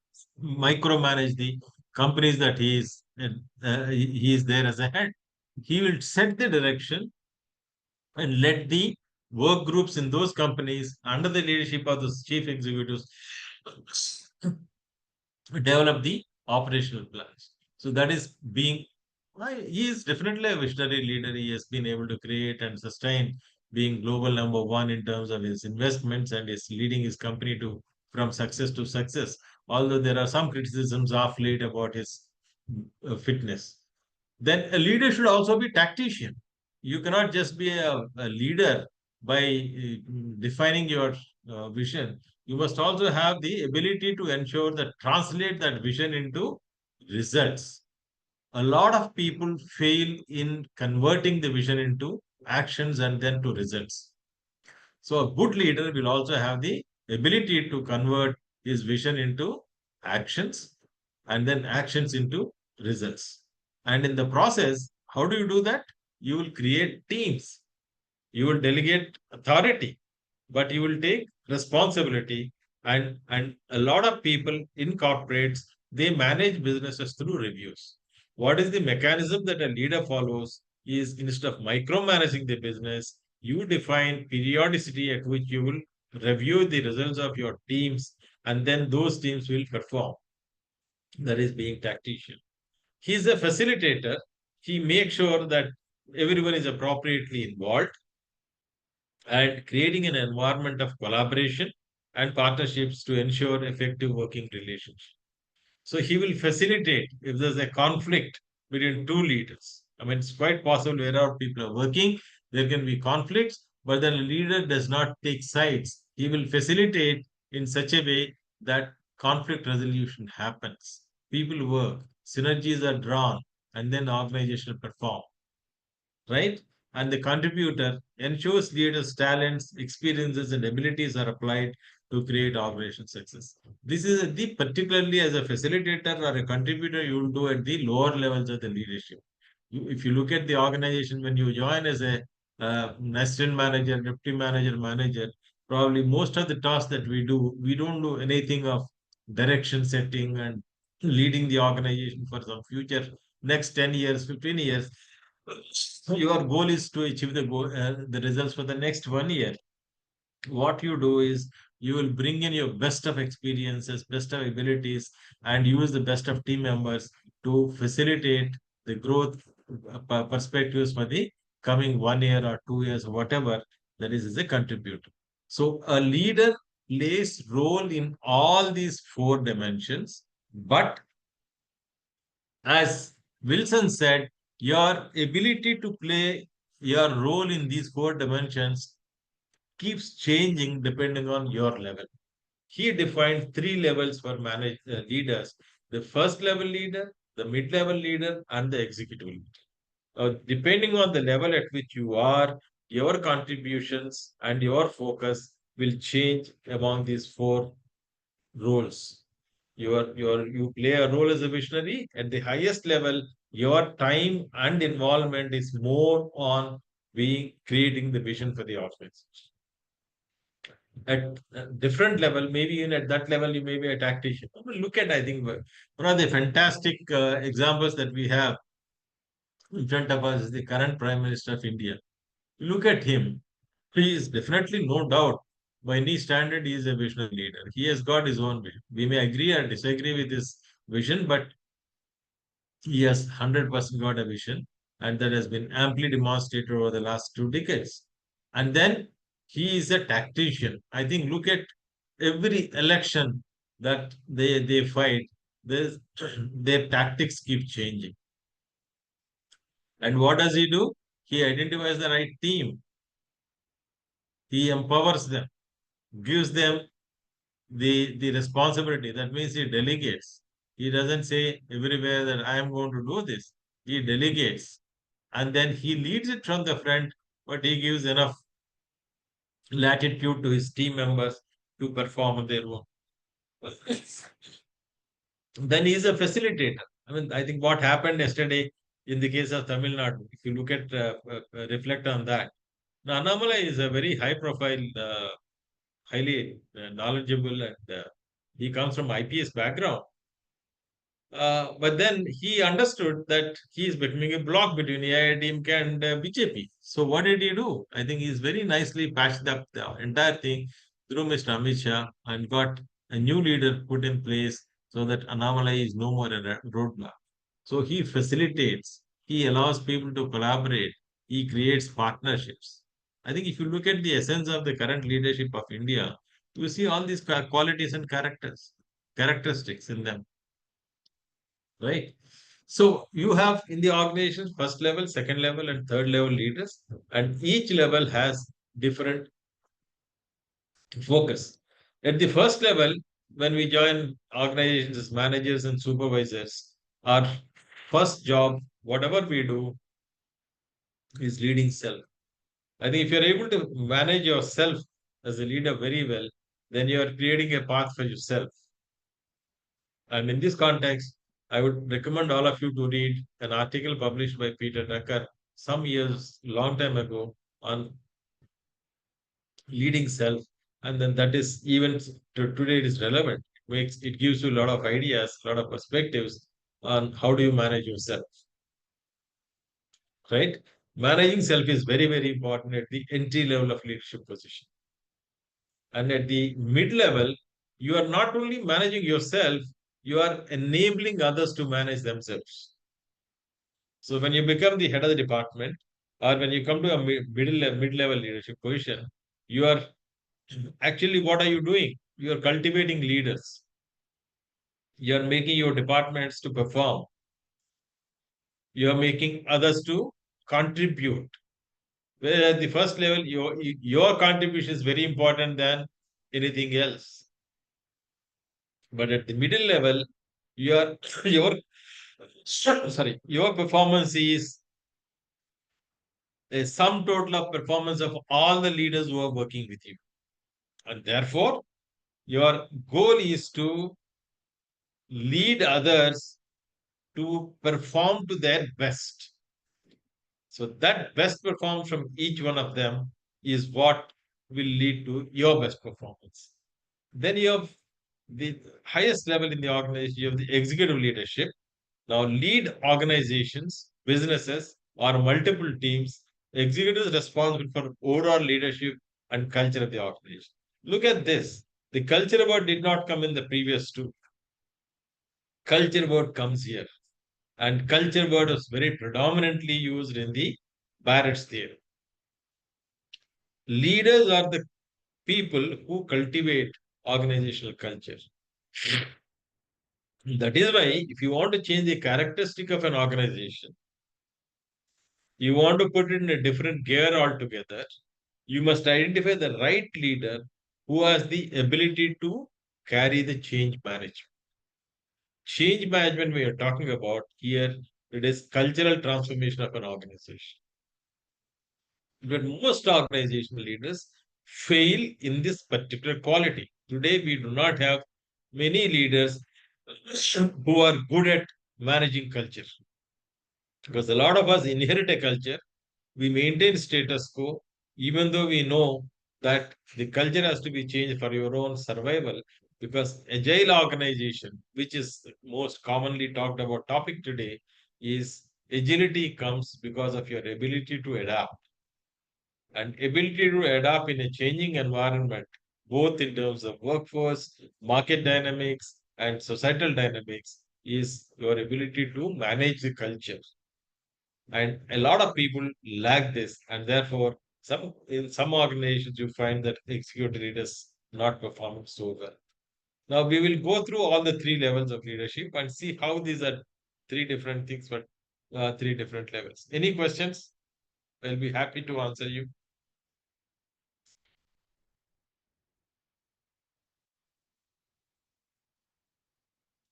micromanage the companies that he is there as a head. He will set the direction and let the work groups in those companies under the leadership of those chief executives develop the operational plans. So that is being, he is definitely a visionary leader. He has been able to create and sustain being global number one in terms of his investments and is leading his company to from success to success. Although there are some criticisms of late about his fitness. Then a leader should also be tactician. You cannot just be a leader by defining your vision. You must also have the ability to ensure that translate that vision into results. A lot of people fail in converting the vision into actions and then to results. So a good leader will also have the ability to convert his vision into actions and then actions into results. And in the process, how do you do that? You will create teams. You will delegate authority, but you will take responsibility. And a lot of people in corporates, they manage businesses through reviews. What is the mechanism that a leader follows is instead of micromanaging the business, you define periodicity at which you will review the results of your teams, and then those teams will perform. That is being tactician. He is a facilitator. He makes sure that everyone is appropriately involved and creating an environment of collaboration and partnerships to ensure effective working relationships. So he will facilitate if there's a conflict between two leaders. I mean, it's quite possible wherever people are working, there can be conflicts, but then a leader does not take sides. He will facilitate in such a way that conflict resolution happens. People work, synergies are drawn, and then organization perform, right? And the contributor ensures leaders' talents, experiences, and abilities are applied to create operation success. This is the particularly as a facilitator or a contributor you will do at the lower levels of the leadership. If you look at the organization when you join as a assistant manager, deputy manager, manager, probably most of the tasks that we don't do anything of direction setting and leading the organization for some future next 10 years, 15 years. Your goal is to achieve the results for the next 1 year. What you do is you will bring in your best of experiences, best of abilities, and use the best of team members to facilitate the growth perspectives for the coming 1 year or 2 years, whatever that is as a contributor. So a leader plays role in all these four dimensions, but as Wilson said, your ability to play your role in these four dimensions keeps changing depending on your level. He defined three levels for leaders: the first level leader, the mid level leader, and the executive leader. Depending on the level at which you are, your contributions and your focus will change among these four roles. You play a role as a visionary at the highest level. Your time and involvement is more on being creating the vision for the organization. At a different level, maybe even at that level, you may be a tactician. Look at, I think, one of the fantastic examples that we have in front of us is the current Prime Minister of India. Look at him. He is definitely, no doubt, by any standard, he is a visionary leader. He has got his own vision. We may agree or disagree with his vision, but he has 100% got a vision, and that has been amply demonstrated over the last 2 decades. And then he is a tactician. I think, look at every election that they fight, this, their tactics keep changing. And what does he do? He identifies the right team. He empowers them, gives them the responsibility. That means he delegates. He doesn't say everywhere that I am going to do this. He delegates. And then he leads it from the front, but he gives enough latitude to his team members to perform on their own. Then he is a facilitator. I mean, I think what happened yesterday in the case of Tamil Nadu, if you look at, reflect on that, now, Annamalai is a very high profile, highly knowledgeable, and he comes from IPS background. But then he understood that he is becoming a block between AITMK and BJP. So what did he do? I think he's very nicely patched up the entire thing through Mr. Amit Shah and got a new leader put in place so that Annamalai is no more a roadblock. So he facilitates, he allows people to collaborate, he creates partnerships. I think if you look at the essence of the current leadership of India, you see all these qualities and characteristics in them, right? So you have in the organization first level, second level, and third level leaders, and each level has different focus. At the first level, when we join organizations as managers and supervisors, our first job, whatever we do, is leading self. I think if you're able to manage yourself as a leader very well, then you are creating a path for yourself. And in this context, I would recommend all of you to read an article published by Peter Drucker some years, long time ago, on leading self. And then that is even today it is relevant. It gives you a lot of ideas, a lot of perspectives on how do you manage yourself, right? Managing self is very, very important at the entry level of leadership position. And at the mid level, you are not only managing yourself, you are enabling others to manage themselves. So when you become the head of the department, or when you come to a mid-level leadership position, you are actually, what are you doing? You are cultivating leaders. You are making your departments to perform. You are making others to contribute. Whereas at the first level, your contribution is very important than anything else. But at the middle level, your your your performance is a sum total of performance of all the leaders who are working with you. And therefore, your goal is to lead others to perform to their best. So that best performance from each one of them is what will lead to your best performance. Then you have the highest level in the organization, you have the executive leadership. Now, lead organizations, businesses, or multiple teams. Executives responsible for overall leadership and culture of the organization. Look at this. The culture word did not come in the previous two. Culture word comes here. And culture word was very predominantly used in the Barrett's theory. Leaders are the people who cultivate organizational culture. That is why, if you want to change the characteristic of an organization, you want to put it in a different gear altogether, you must identify the right leader who has the ability to carry the change management. Change management we are talking about here, it is cultural transformation of an organization. But most organizational leaders fail in this particular quality. Today, we do not have many leaders who are good at managing culture. Because a lot of us inherit a culture, we maintain status quo, even though we know that the culture has to be changed for your own survival. Because agile organization, which is the most commonly talked about topic today, is agility comes because of your ability to adapt. And ability to adapt in a changing environment, both in terms of workforce, market dynamics, and societal dynamics, is your ability to manage the culture. And a lot of people lack this, and therefore, in some organizations, you find that executive leaders not performing so well. Now we will go through all the three levels of leadership and see how these are three different things, but three different levels. Any questions? I'll be happy to answer you.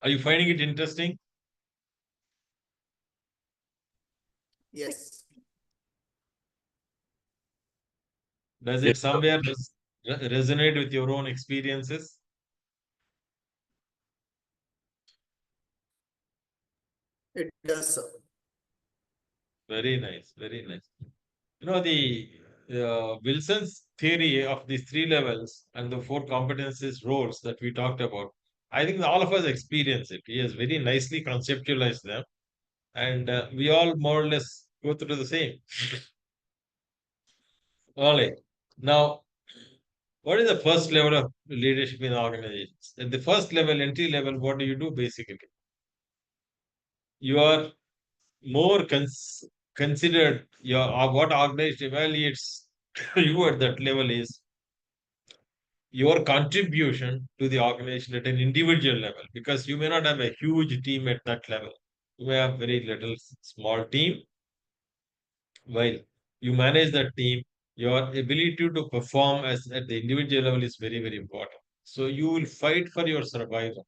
Are you finding it interesting? Yes. Does it Yes, sir. somewhere resonate with your own experiences? It does. Very nice, very nice. You know, the Wilson's theory of these three levels and the four competencies roles that we talked about, I think all of us experience it. He has very nicely conceptualized them, and we all more or less go through the same. All right. Now, what is the first level of leadership in organizations? At the first level, entry level, what do you do basically? You are more considered your what organization evaluates you at that level is your contribution to the organization at an individual level, because you may not have a huge team at that level. You may have very little small team. While you manage that team, your ability to perform as at the individual level is very, very important. So you will fight for your survival,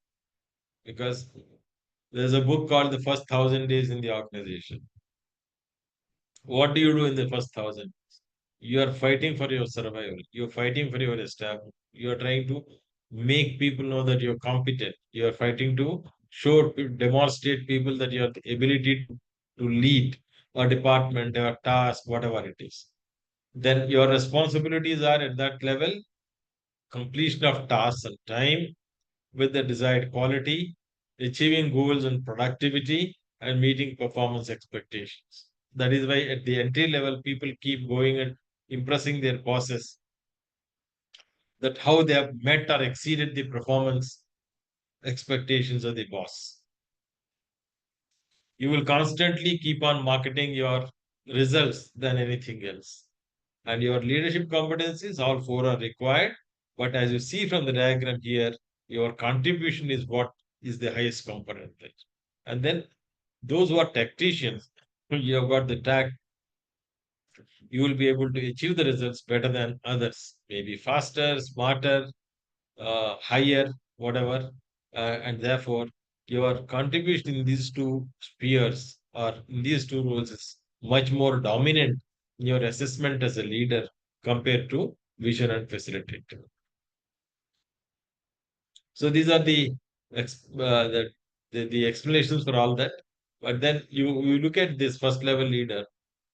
because there's a book called The First 1,000 Days in the Organization. What do you do in the first 1,000? You are fighting for your survival. You're fighting for your establishment. You are trying to make people know that you're competent. You are fighting to demonstrate people that you have the ability to lead a department, a task, whatever it is. Then your responsibilities are at that level: completion of tasks on time with the desired quality, achieving goals and productivity, and meeting performance expectations. That is why at the entry level, people keep going and impressing their bosses that how they have met or exceeded the performance expectations of the boss. You will constantly keep on marketing your results than anything else. And your leadership competencies, all four are required. But as you see from the diagram here, your contribution is what is the highest component. And then those who are tacticians, you have got the tact, you will be able to achieve the results better than others, maybe faster, smarter, higher, whatever. And therefore, your contribution in these two spheres or in these two roles is much more dominant in your assessment as a leader compared to vision and facilitator. So these are the explanations for all that. But then you look at this first level leader.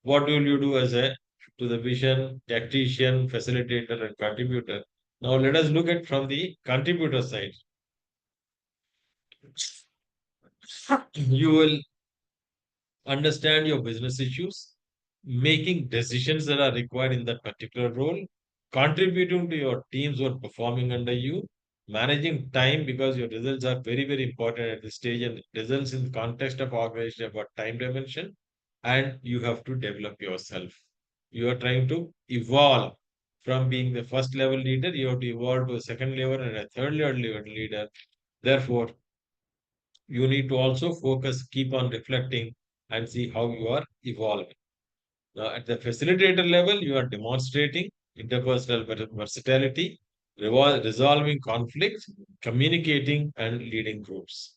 What will you do as a to the vision, tactician, facilitator, and contributor? Now let us look at from the contributor side. You will understand your business issues, making decisions that are required in that particular role, contributing to your teams who are performing under you, managing time because your results are very, very important at this stage, and results in the context of organization about time dimension, and you have to develop yourself. You are trying to evolve from being the first level leader, you have to evolve to a second level and a third level leader. Therefore, you need to also focus, keep on reflecting, and see how you are evolving. Now, at the facilitator level, you are demonstrating interpersonal versatility, resolving conflicts, communicating, and leading groups.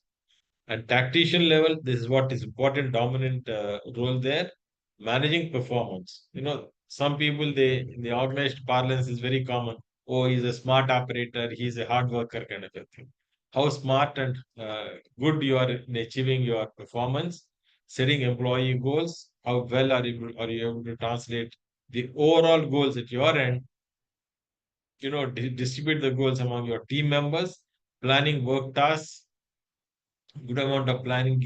At tactician level, this is what is important, dominant role there, managing performance. You know, some people, they in the organized parlance is very common. Oh, he's a smart operator, he's a hard worker, kind of a thing. How smart and good you are in achieving your performance, setting employee goals, how well are you able to translate the overall goals at your end, distribute the goals among your team members, planning work tasks. Good amount of planning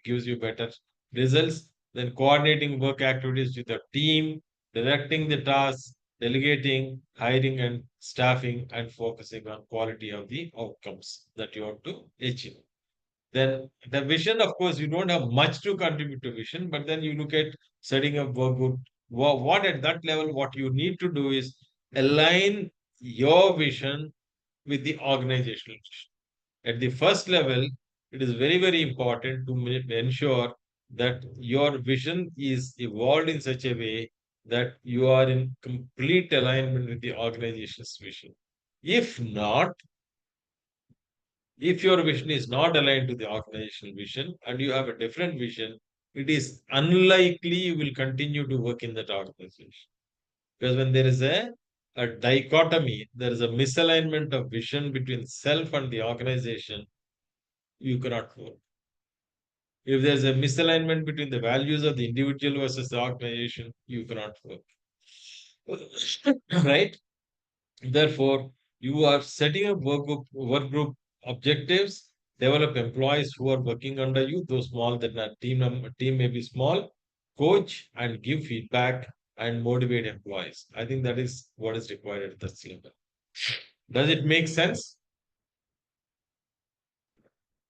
gives you better results. Then coordinating work activities with your team, directing the tasks, delegating, hiring and staffing, and focusing on quality of the outcomes that you want to achieve. Then the vision, of course, you don't have much to contribute to vision, but then you look at setting up work group. What at that level, what you need to do is align your vision with the organizational vision. At the first level, it is very, very important to ensure that your vision is evolved in such a way that you are in complete alignment with the organization's vision. If not, if your vision is not aligned to the organizational vision and you have a different vision, it is unlikely you will continue to work in that organization. Because when there is a dichotomy, there is a misalignment of vision between self and the organization, you cannot work. If there's a misalignment between the values of the individual versus the organization, you cannot work. Right? Therefore, you are setting up work group objectives, develop employees who are working under you, though small, that are team may be small, coach and give feedback and motivate employees. I think that is what is required at that level. Does it make sense?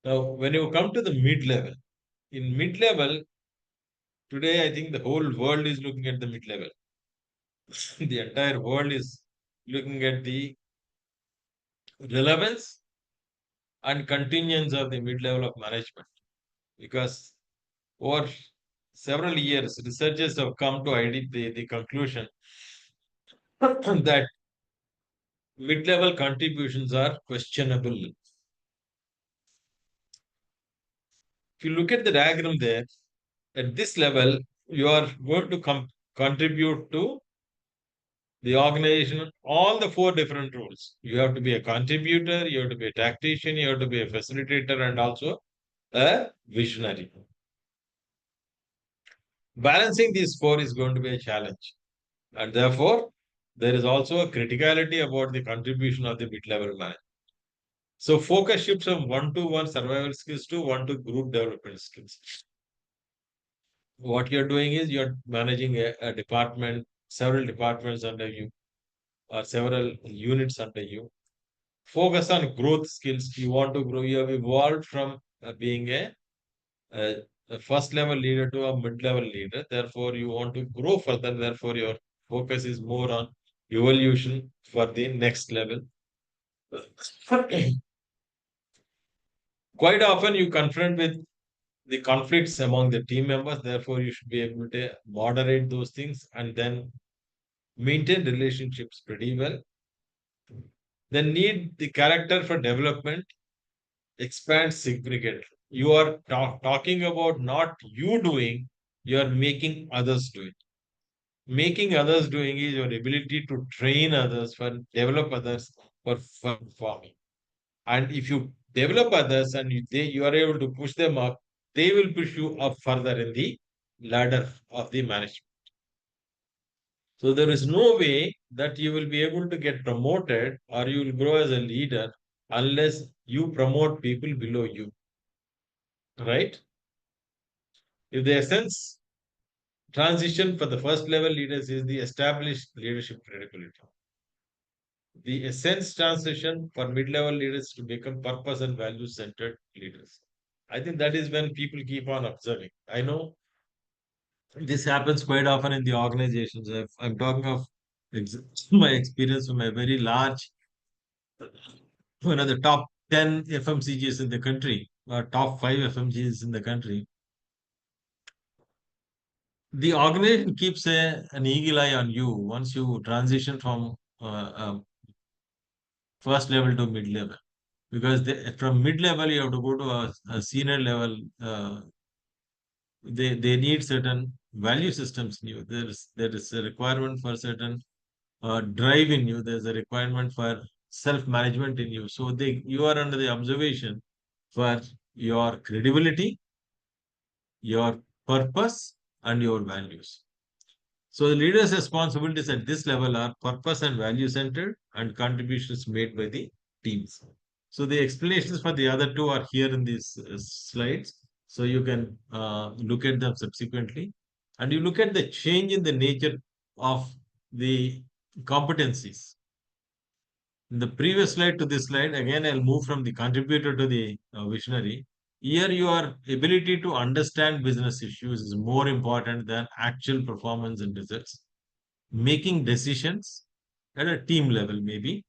Now, when you come to the mid level, in mid level, today I think the whole world is looking at the mid level. The entire world is looking at the relevance and contingents of the mid level of management, because over several years, researchers have come to the conclusion that mid level contributions are questionable. If you look at the diagram there, at this level, you are going to contribute to the organization all the four different roles. You have to be a contributor, you have to be a tactician, you have to be a facilitator, and also a visionary. Balancing these four is going to be a challenge. And therefore, there is also a criticality about the contribution of the mid-level manager. So focus shifts from one-to-one survival skills to one-to group development skills. What you're doing is you're managing a department, several departments under you, or several units under you. Focus on growth skills. You want to grow. You have evolved from being a, a first level leader to a mid level leader. Therefore, you want to grow further. Therefore, your focus is more on evolution for the next level. Quite often, you confront with the conflicts among the team members. Therefore, you should be able to moderate those things and then maintain relationships pretty well. Then need the character for development expands significantly. You are talking about not you doing, you are making others do it. Making others doing is your ability to train others, for develop others for performing. And if you develop others and you are able to push them up, they will push you up further in the ladder of the management. So there is no way that you will be able to get promoted or you will grow as a leader unless you promote people below you. Right? If the essence transition for the first level leaders is the established leadership credibility. The essence transition for mid level leaders to become purpose and value centered leaders. I think that is when people keep on observing. I know this happens quite often in the organizations. I'm talking of my experience from a very large, one of the top 10 FMCGs in the country, or top 5 FMCGs in the country. The organization keeps an eagle eye on you once you transition from first level to mid level, because from mid level you have to go to a senior level. They need certain value systems in you. There is a requirement for certain drive in you. There's a requirement for self management in you. So you are under the observation for your credibility, your purpose, and your values. So the leader's responsibilities at this level are purpose and value centered and contributions made by the teams. So the explanations for the other two are here in these slides. So you can look at them subsequently. And you look at the change in the nature of the competencies. In the previous slide to this slide, again, I'll move from the contributor to the visionary. Here, your ability to understand business issues is more important than actual performance and results. Making decisions at a team level, maybe,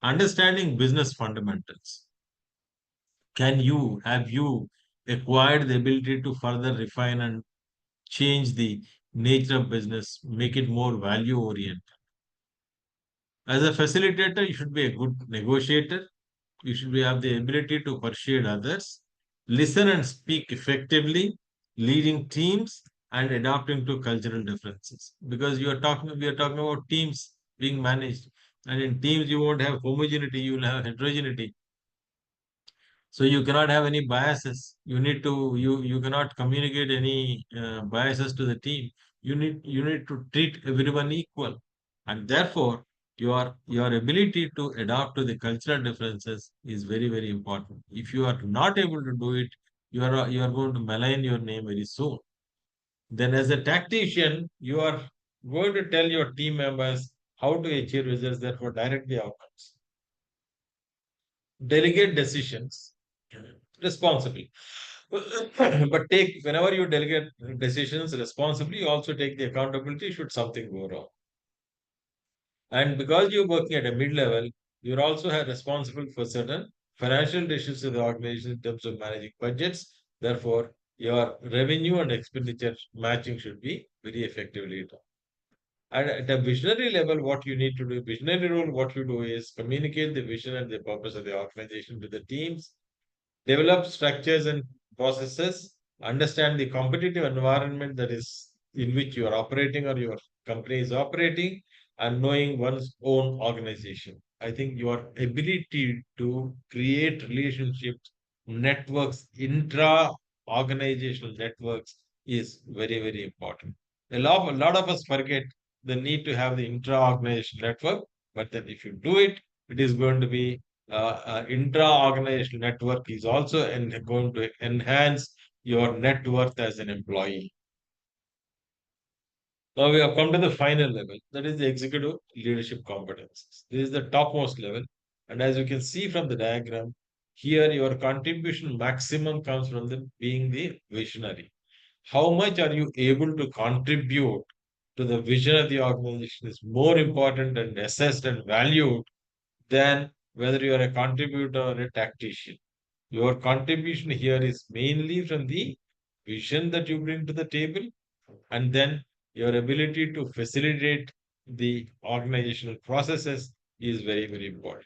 Understanding business fundamentals. Have you acquired the ability to further refine and change the nature of business, make it more value oriented? As a facilitator, you should be a good negotiator. You should have the ability to persuade others, listen and speak effectively, leading teams and adapting to cultural differences. Because we are talking about teams being managed, and in teams you won't have homogeneity, you will have heterogeneity. So you cannot have any biases. You cannot communicate any biases to the team. You need to treat everyone equal, and therefore your ability to adapt to the cultural differences is very very important. If you are not able to do it, you are going to malign your name very soon. Then, as a tactician, you are going to tell your team members how to achieve results. Therefore, direct the outcomes. Delegate decisions responsibly. But take whenever you delegate decisions responsibly, you also take the accountability should something go wrong. And because you're working at a mid level, you're also responsible for certain financial decisions of the organization in terms of managing budgets. Therefore, your revenue and expenditure matching should be very effectively done. And at a visionary level, what you need to do, visionary role, what you do is communicate the vision and the purpose of the organization to the teams, develop structures and processes, understand the competitive environment that is in which you are operating or your company is operating, and knowing one's own organization. I think your ability to create relationships, networks, intra organizational networks is very, very important. A lot of us forget the need to have the intra organizational network, but then if you do it, it is going to be intra-organizational network is also going to enhance your net worth as an employee. Now we have come to the final level, that is the executive leadership competencies. This is the topmost level, and as you can see from the diagram, here your contribution maximum comes from being the visionary. How much are you able to contribute to the vision of the organization is more important and assessed and valued than whether you are a contributor or a tactician. Your contribution here is mainly from the vision that you bring to the table, and then your ability to facilitate the organizational processes is very, very important.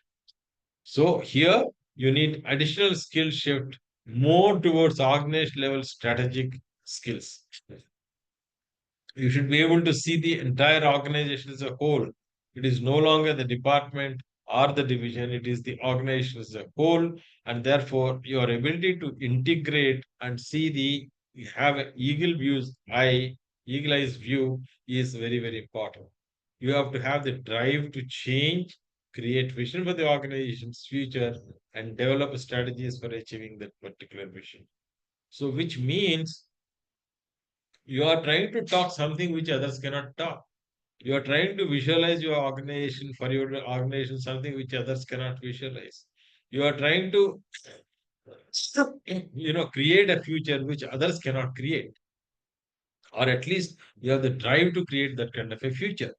So here you need additional skill shift more towards organization level strategic skills. You should be able to see the entire organization as a whole. It is no longer the department or the division, it is the organization as a whole, and therefore your ability to integrate and see have an eagle eyes view is very, very important. You have to have the drive to change, create vision for the organization's future, and develop strategies for achieving that particular vision. So, which means you are trying to talk something which others cannot talk. You are trying to visualize your organization for your organization something which others cannot visualize. You are trying to create a future which others cannot create, or at least you have the drive to create that kind of a future,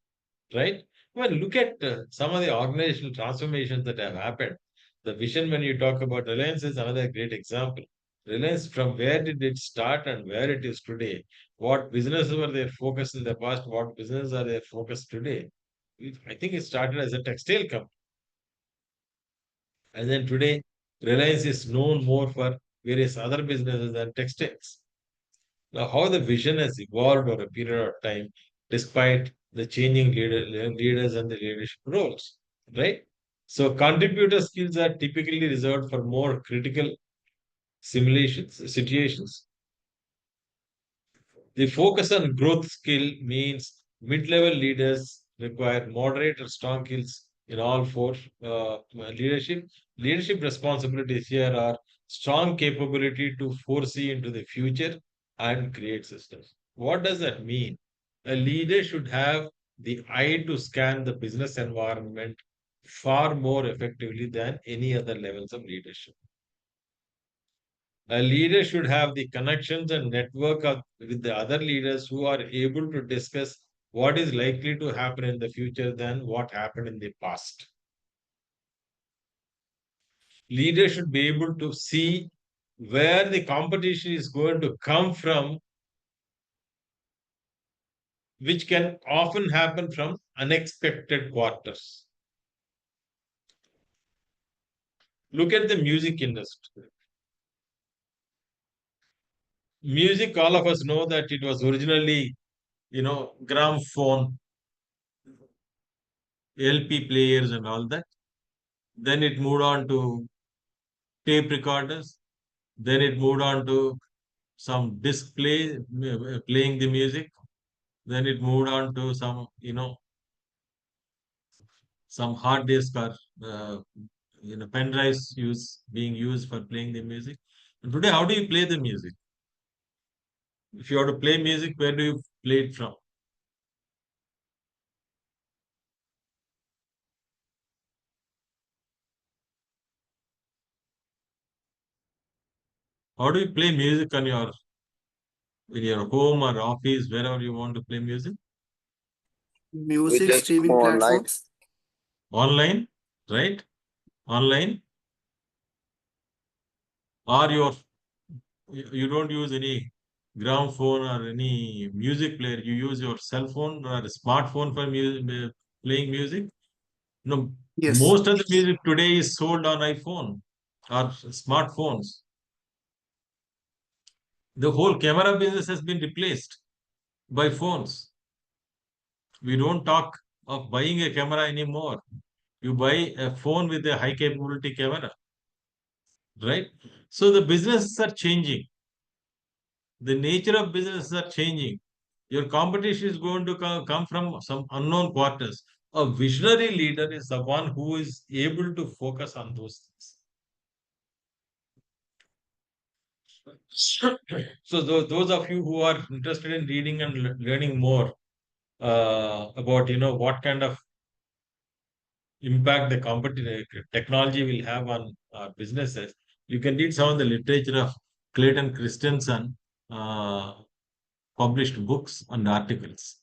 right? Well, look at some of the organizational transformations that have happened. The vision, when you talk about Reliance, is another great example. Reliance, from where did it start and where it is today? What businesses were their focus in the past? What businesses are their focus today? I think it started as a textile company. And then today, Reliance is known more for various other businesses than textiles. Now, how the vision has evolved over a period of time, despite the changing leaders and the leadership roles, right? So, contributor skills are typically reserved for more critical situations. The focus on growth skill means mid-level leaders require moderate or strong skills in all four leadership. Leadership responsibilities here are strong capability to foresee into the future and create systems. What does that mean? A leader should have the eye to scan the business environment far more effectively than any other levels of leadership. A leader should have the connections and with the other leaders who are able to discuss what is likely to happen in the future than what happened in the past. Leaders should be able to see where the competition is going to come from, which can often happen from unexpected quarters. Look at the music industry. Music, all of us know that it was originally, gramophone, LP players and all that. Then it moved on to tape recorders. Then it moved on to some disc playing the music. Then it moved on to some hard disk or pen drives being used for playing the music. And today, how do you play the music? If you have to play music, where do you play it from? How do you play music in your home or office, wherever you want to play music? We Music just go streaming online. platforms. Online, right? Online, or you don't use any gramophone or any music player. You use your cell phone or a smartphone for playing music. No, Yes. most of the music today is sold on iPhone or smartphones. The whole camera business has been replaced by phones. We don't talk of buying a camera anymore. You buy a phone with a high capability camera, right? So the businesses are changing. The nature of businesses are changing. Your competition is going to come from some unknown quarters. A visionary leader is the one who is able to focus on those things. So those of you who are interested in reading and learning more about what kind of impact the technology will have on businesses, you can read some of the literature of Clayton Christensen, uh, published books and articles,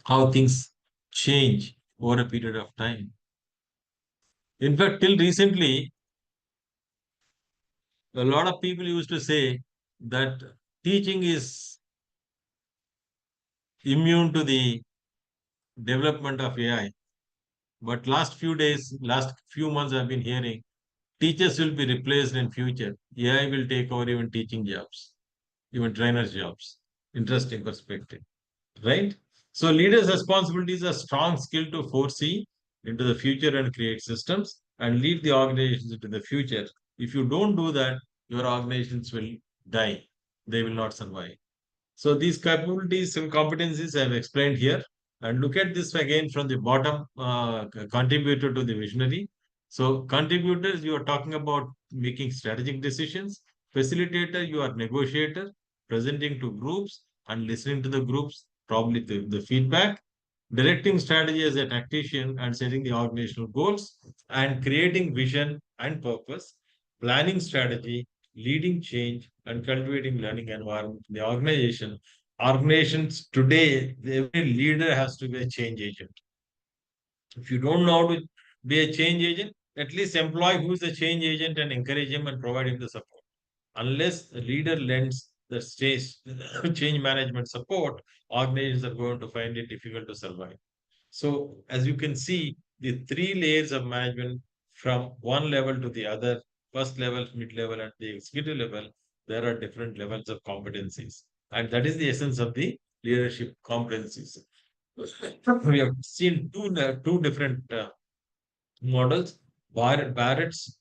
how things change over a period of time. In fact, till recently, a lot of people used to say that teaching is immune to the development of AI. But last few months, I've been hearing teachers will be replaced in future. AI will take over even teaching jobs, even trainers' jobs. Interesting perspective, right? So leaders' responsibilities are strong skill to foresee into the future and create systems and lead the organizations into the future. If you don't do that, your organizations will die. They will not survive. So these capabilities and competencies I have explained here. And look at this again from the bottom, contributor to the visionary. So contributors, you are talking about making strategic decisions. Facilitator, you are negotiator, presenting to groups and listening to the groups, probably the feedback. Directing strategy as a tactician and setting the organizational goals and creating vision and purpose. Planning strategy, leading change, and cultivating learning environment in the organization. Organizations today, every leader has to be a change agent. If you don't know how to be a change agent, at least employ who is a change agent and encourage him and provide him the support. Unless a leader lends the stage change management support, organizations are going to find it difficult to survive. So, as you can see, the three layers of management from one level to the other, first level, mid level, and the executive level, there are different levels of competencies. And that is the essence of the leadership competencies. We have seen two different models, Barrett's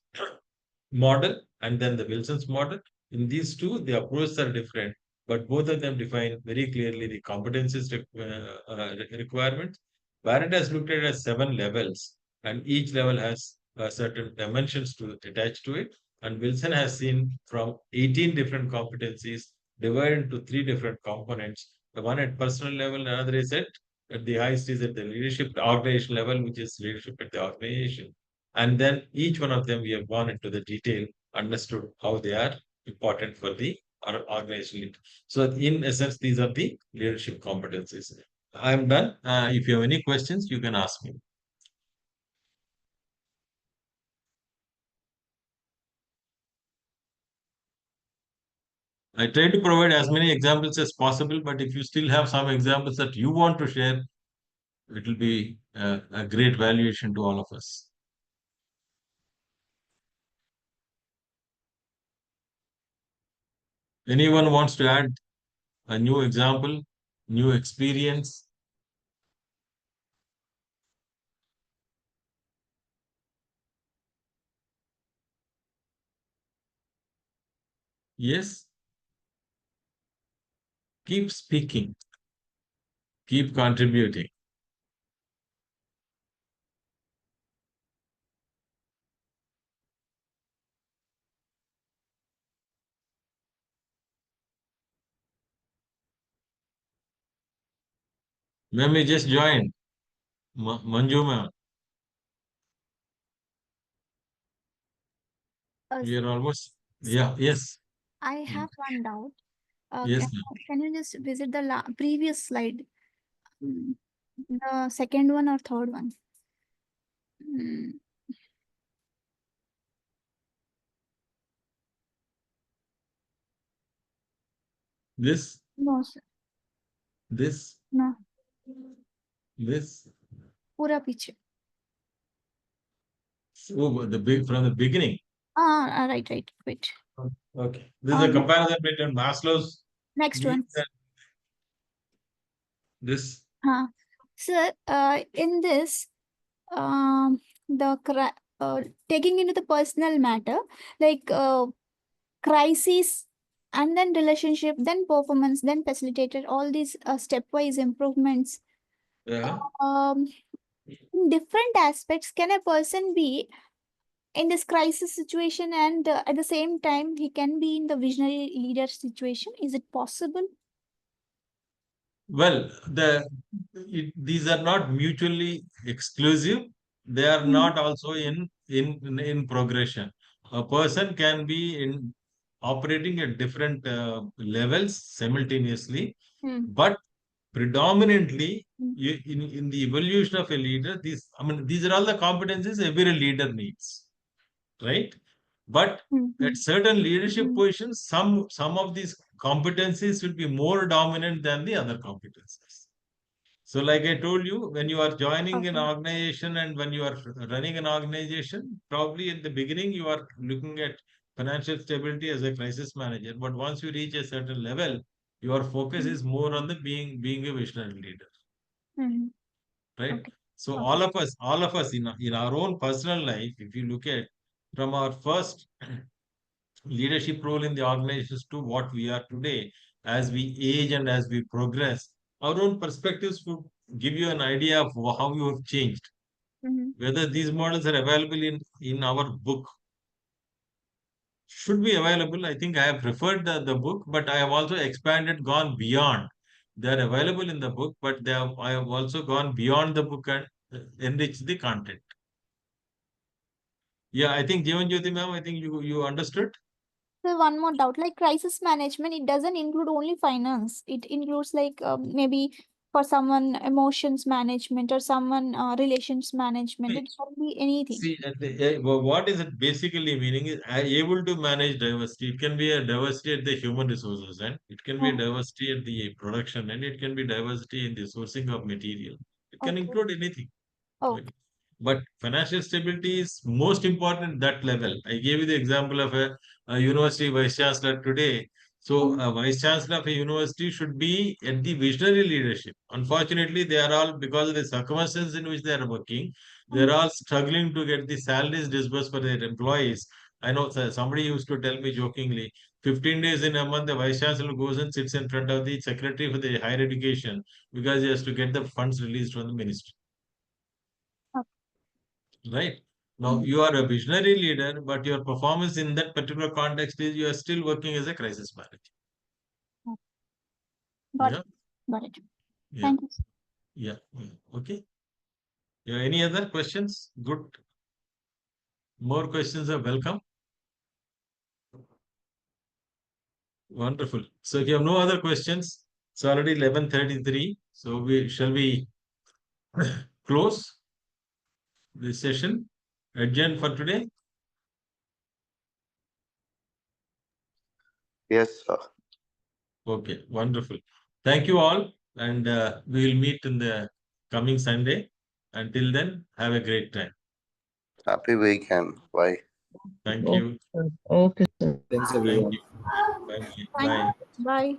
model and then the Wilson's model. In these two, the approaches are different, but both of them define very clearly the competencies requirements. Barrett has looked at it as 7 levels, and each level has certain dimensions to attach to it. And Wilson has seen from 18 different competencies divided into 3 different components. The one at personal level, another is at the highest is at the leadership organization level, which is leadership at the organization. And then each one of them we have gone into the detail, understood how they are important for the organization. So in essence, these are the leadership competencies. I'm done. If you have any questions, you can ask me. I try to provide as many examples as possible, but if you still have some examples that you want to share, it will be a great valuation to all of us. Anyone wants to add a new example, new experience? Yes? Keep speaking, keep contributing. Ma'am, we just joined. Manju ma'am, we are almost. Yeah, yes. I have one doubt. Yes, ma'am. Can you just visit the previous slide? Mm, The second one or third one? Mm, This, No, sir. this, No, this. पूरा पीछे. Oh, the big from the beginning. Right. Wait. Okay. This is a No, comparison between Maslow's next one. needs and this. Sir, in this, the taking into the personal matter, like crisis, and then relationship, then performance, then facilitated, all these stepwise improvements. Yeah. In different aspects, can a person be in this crisis situation and at the same time he can be in the visionary leader situation? Is it possible? Well, these are not mutually exclusive. They are Mm, not also in progression. A person can be in operating at different levels simultaneously, mm, but predominantly mm, in the evolution of a leader, these are all the competencies every leader needs, right? But mm, at mm, certain leadership mm, positions, some of these competencies will be more dominant than the other competencies. So, like I told you, when you are joining an Okay. organization and when you are running an organization, probably in the beginning you are looking at financial stability as a crisis manager. But once you reach a certain level, your focus Mm, is more on the being a visionary leader, mm, right? Okay. So Okay. all of us in our own personal life, if you look at from our first leadership role in the organizations to what we are today, as we age and as we progress, our own perspectives would give you an idea of how you have changed. Mhm. Whether these models are available in our book, should be available. I think I have referred the book, but I have also expanded, gone beyond. They are available in the book, but I have also gone beyond the book and enriched the content. Yeah, I think Jeevan Jyoti ma'am, I think you understood. So one more doubt, like crisis management, it doesn't include only finance. It includes like maybe for someone emotions management or someone relations management. It can be anything. See, what is it basically meaning is able to manage diversity. It can be a diversity at the human resources and it can be a Oh, diversity at the production and it can be diversity in the sourcing of material. It can okay. include anything. Oh. Okay. But financial stability is most important at that level. I gave you the example of a university vice chancellor today. So, Mm, a vice chancellor of a university should be at the visionary leadership. Unfortunately, they are all, because of the circumstances in which they are working, they mm, are all struggling to get the salaries disbursed for their employees. I know somebody used to tell me jokingly, 15 days in a month, the vice chancellor goes and sits in front of the secretary for the higher education because he has to get the funds released from the ministry. okay. Right. Now Mm, you are a visionary leader, but your performance in that particular context is you are still working as a crisis manager. okay. Got Yeah. it. Got it. Yeah. Thank you. Yeah. Yeah. Okay. Yeah. Any other questions? Good. More questions are welcome. Wonderful. So if you have no other questions, it's already 11:33. So we close this session, adjourn for today. Yes, sir. Okay, wonderful. Thank you all, and we will meet in the coming Sunday. Until then, have a great time. Happy weekend. Bye. Thank Okay, you. sir. Okay, sir. Thanks, Thank everyone. you. Thank you. Thank Bye. you. Bye.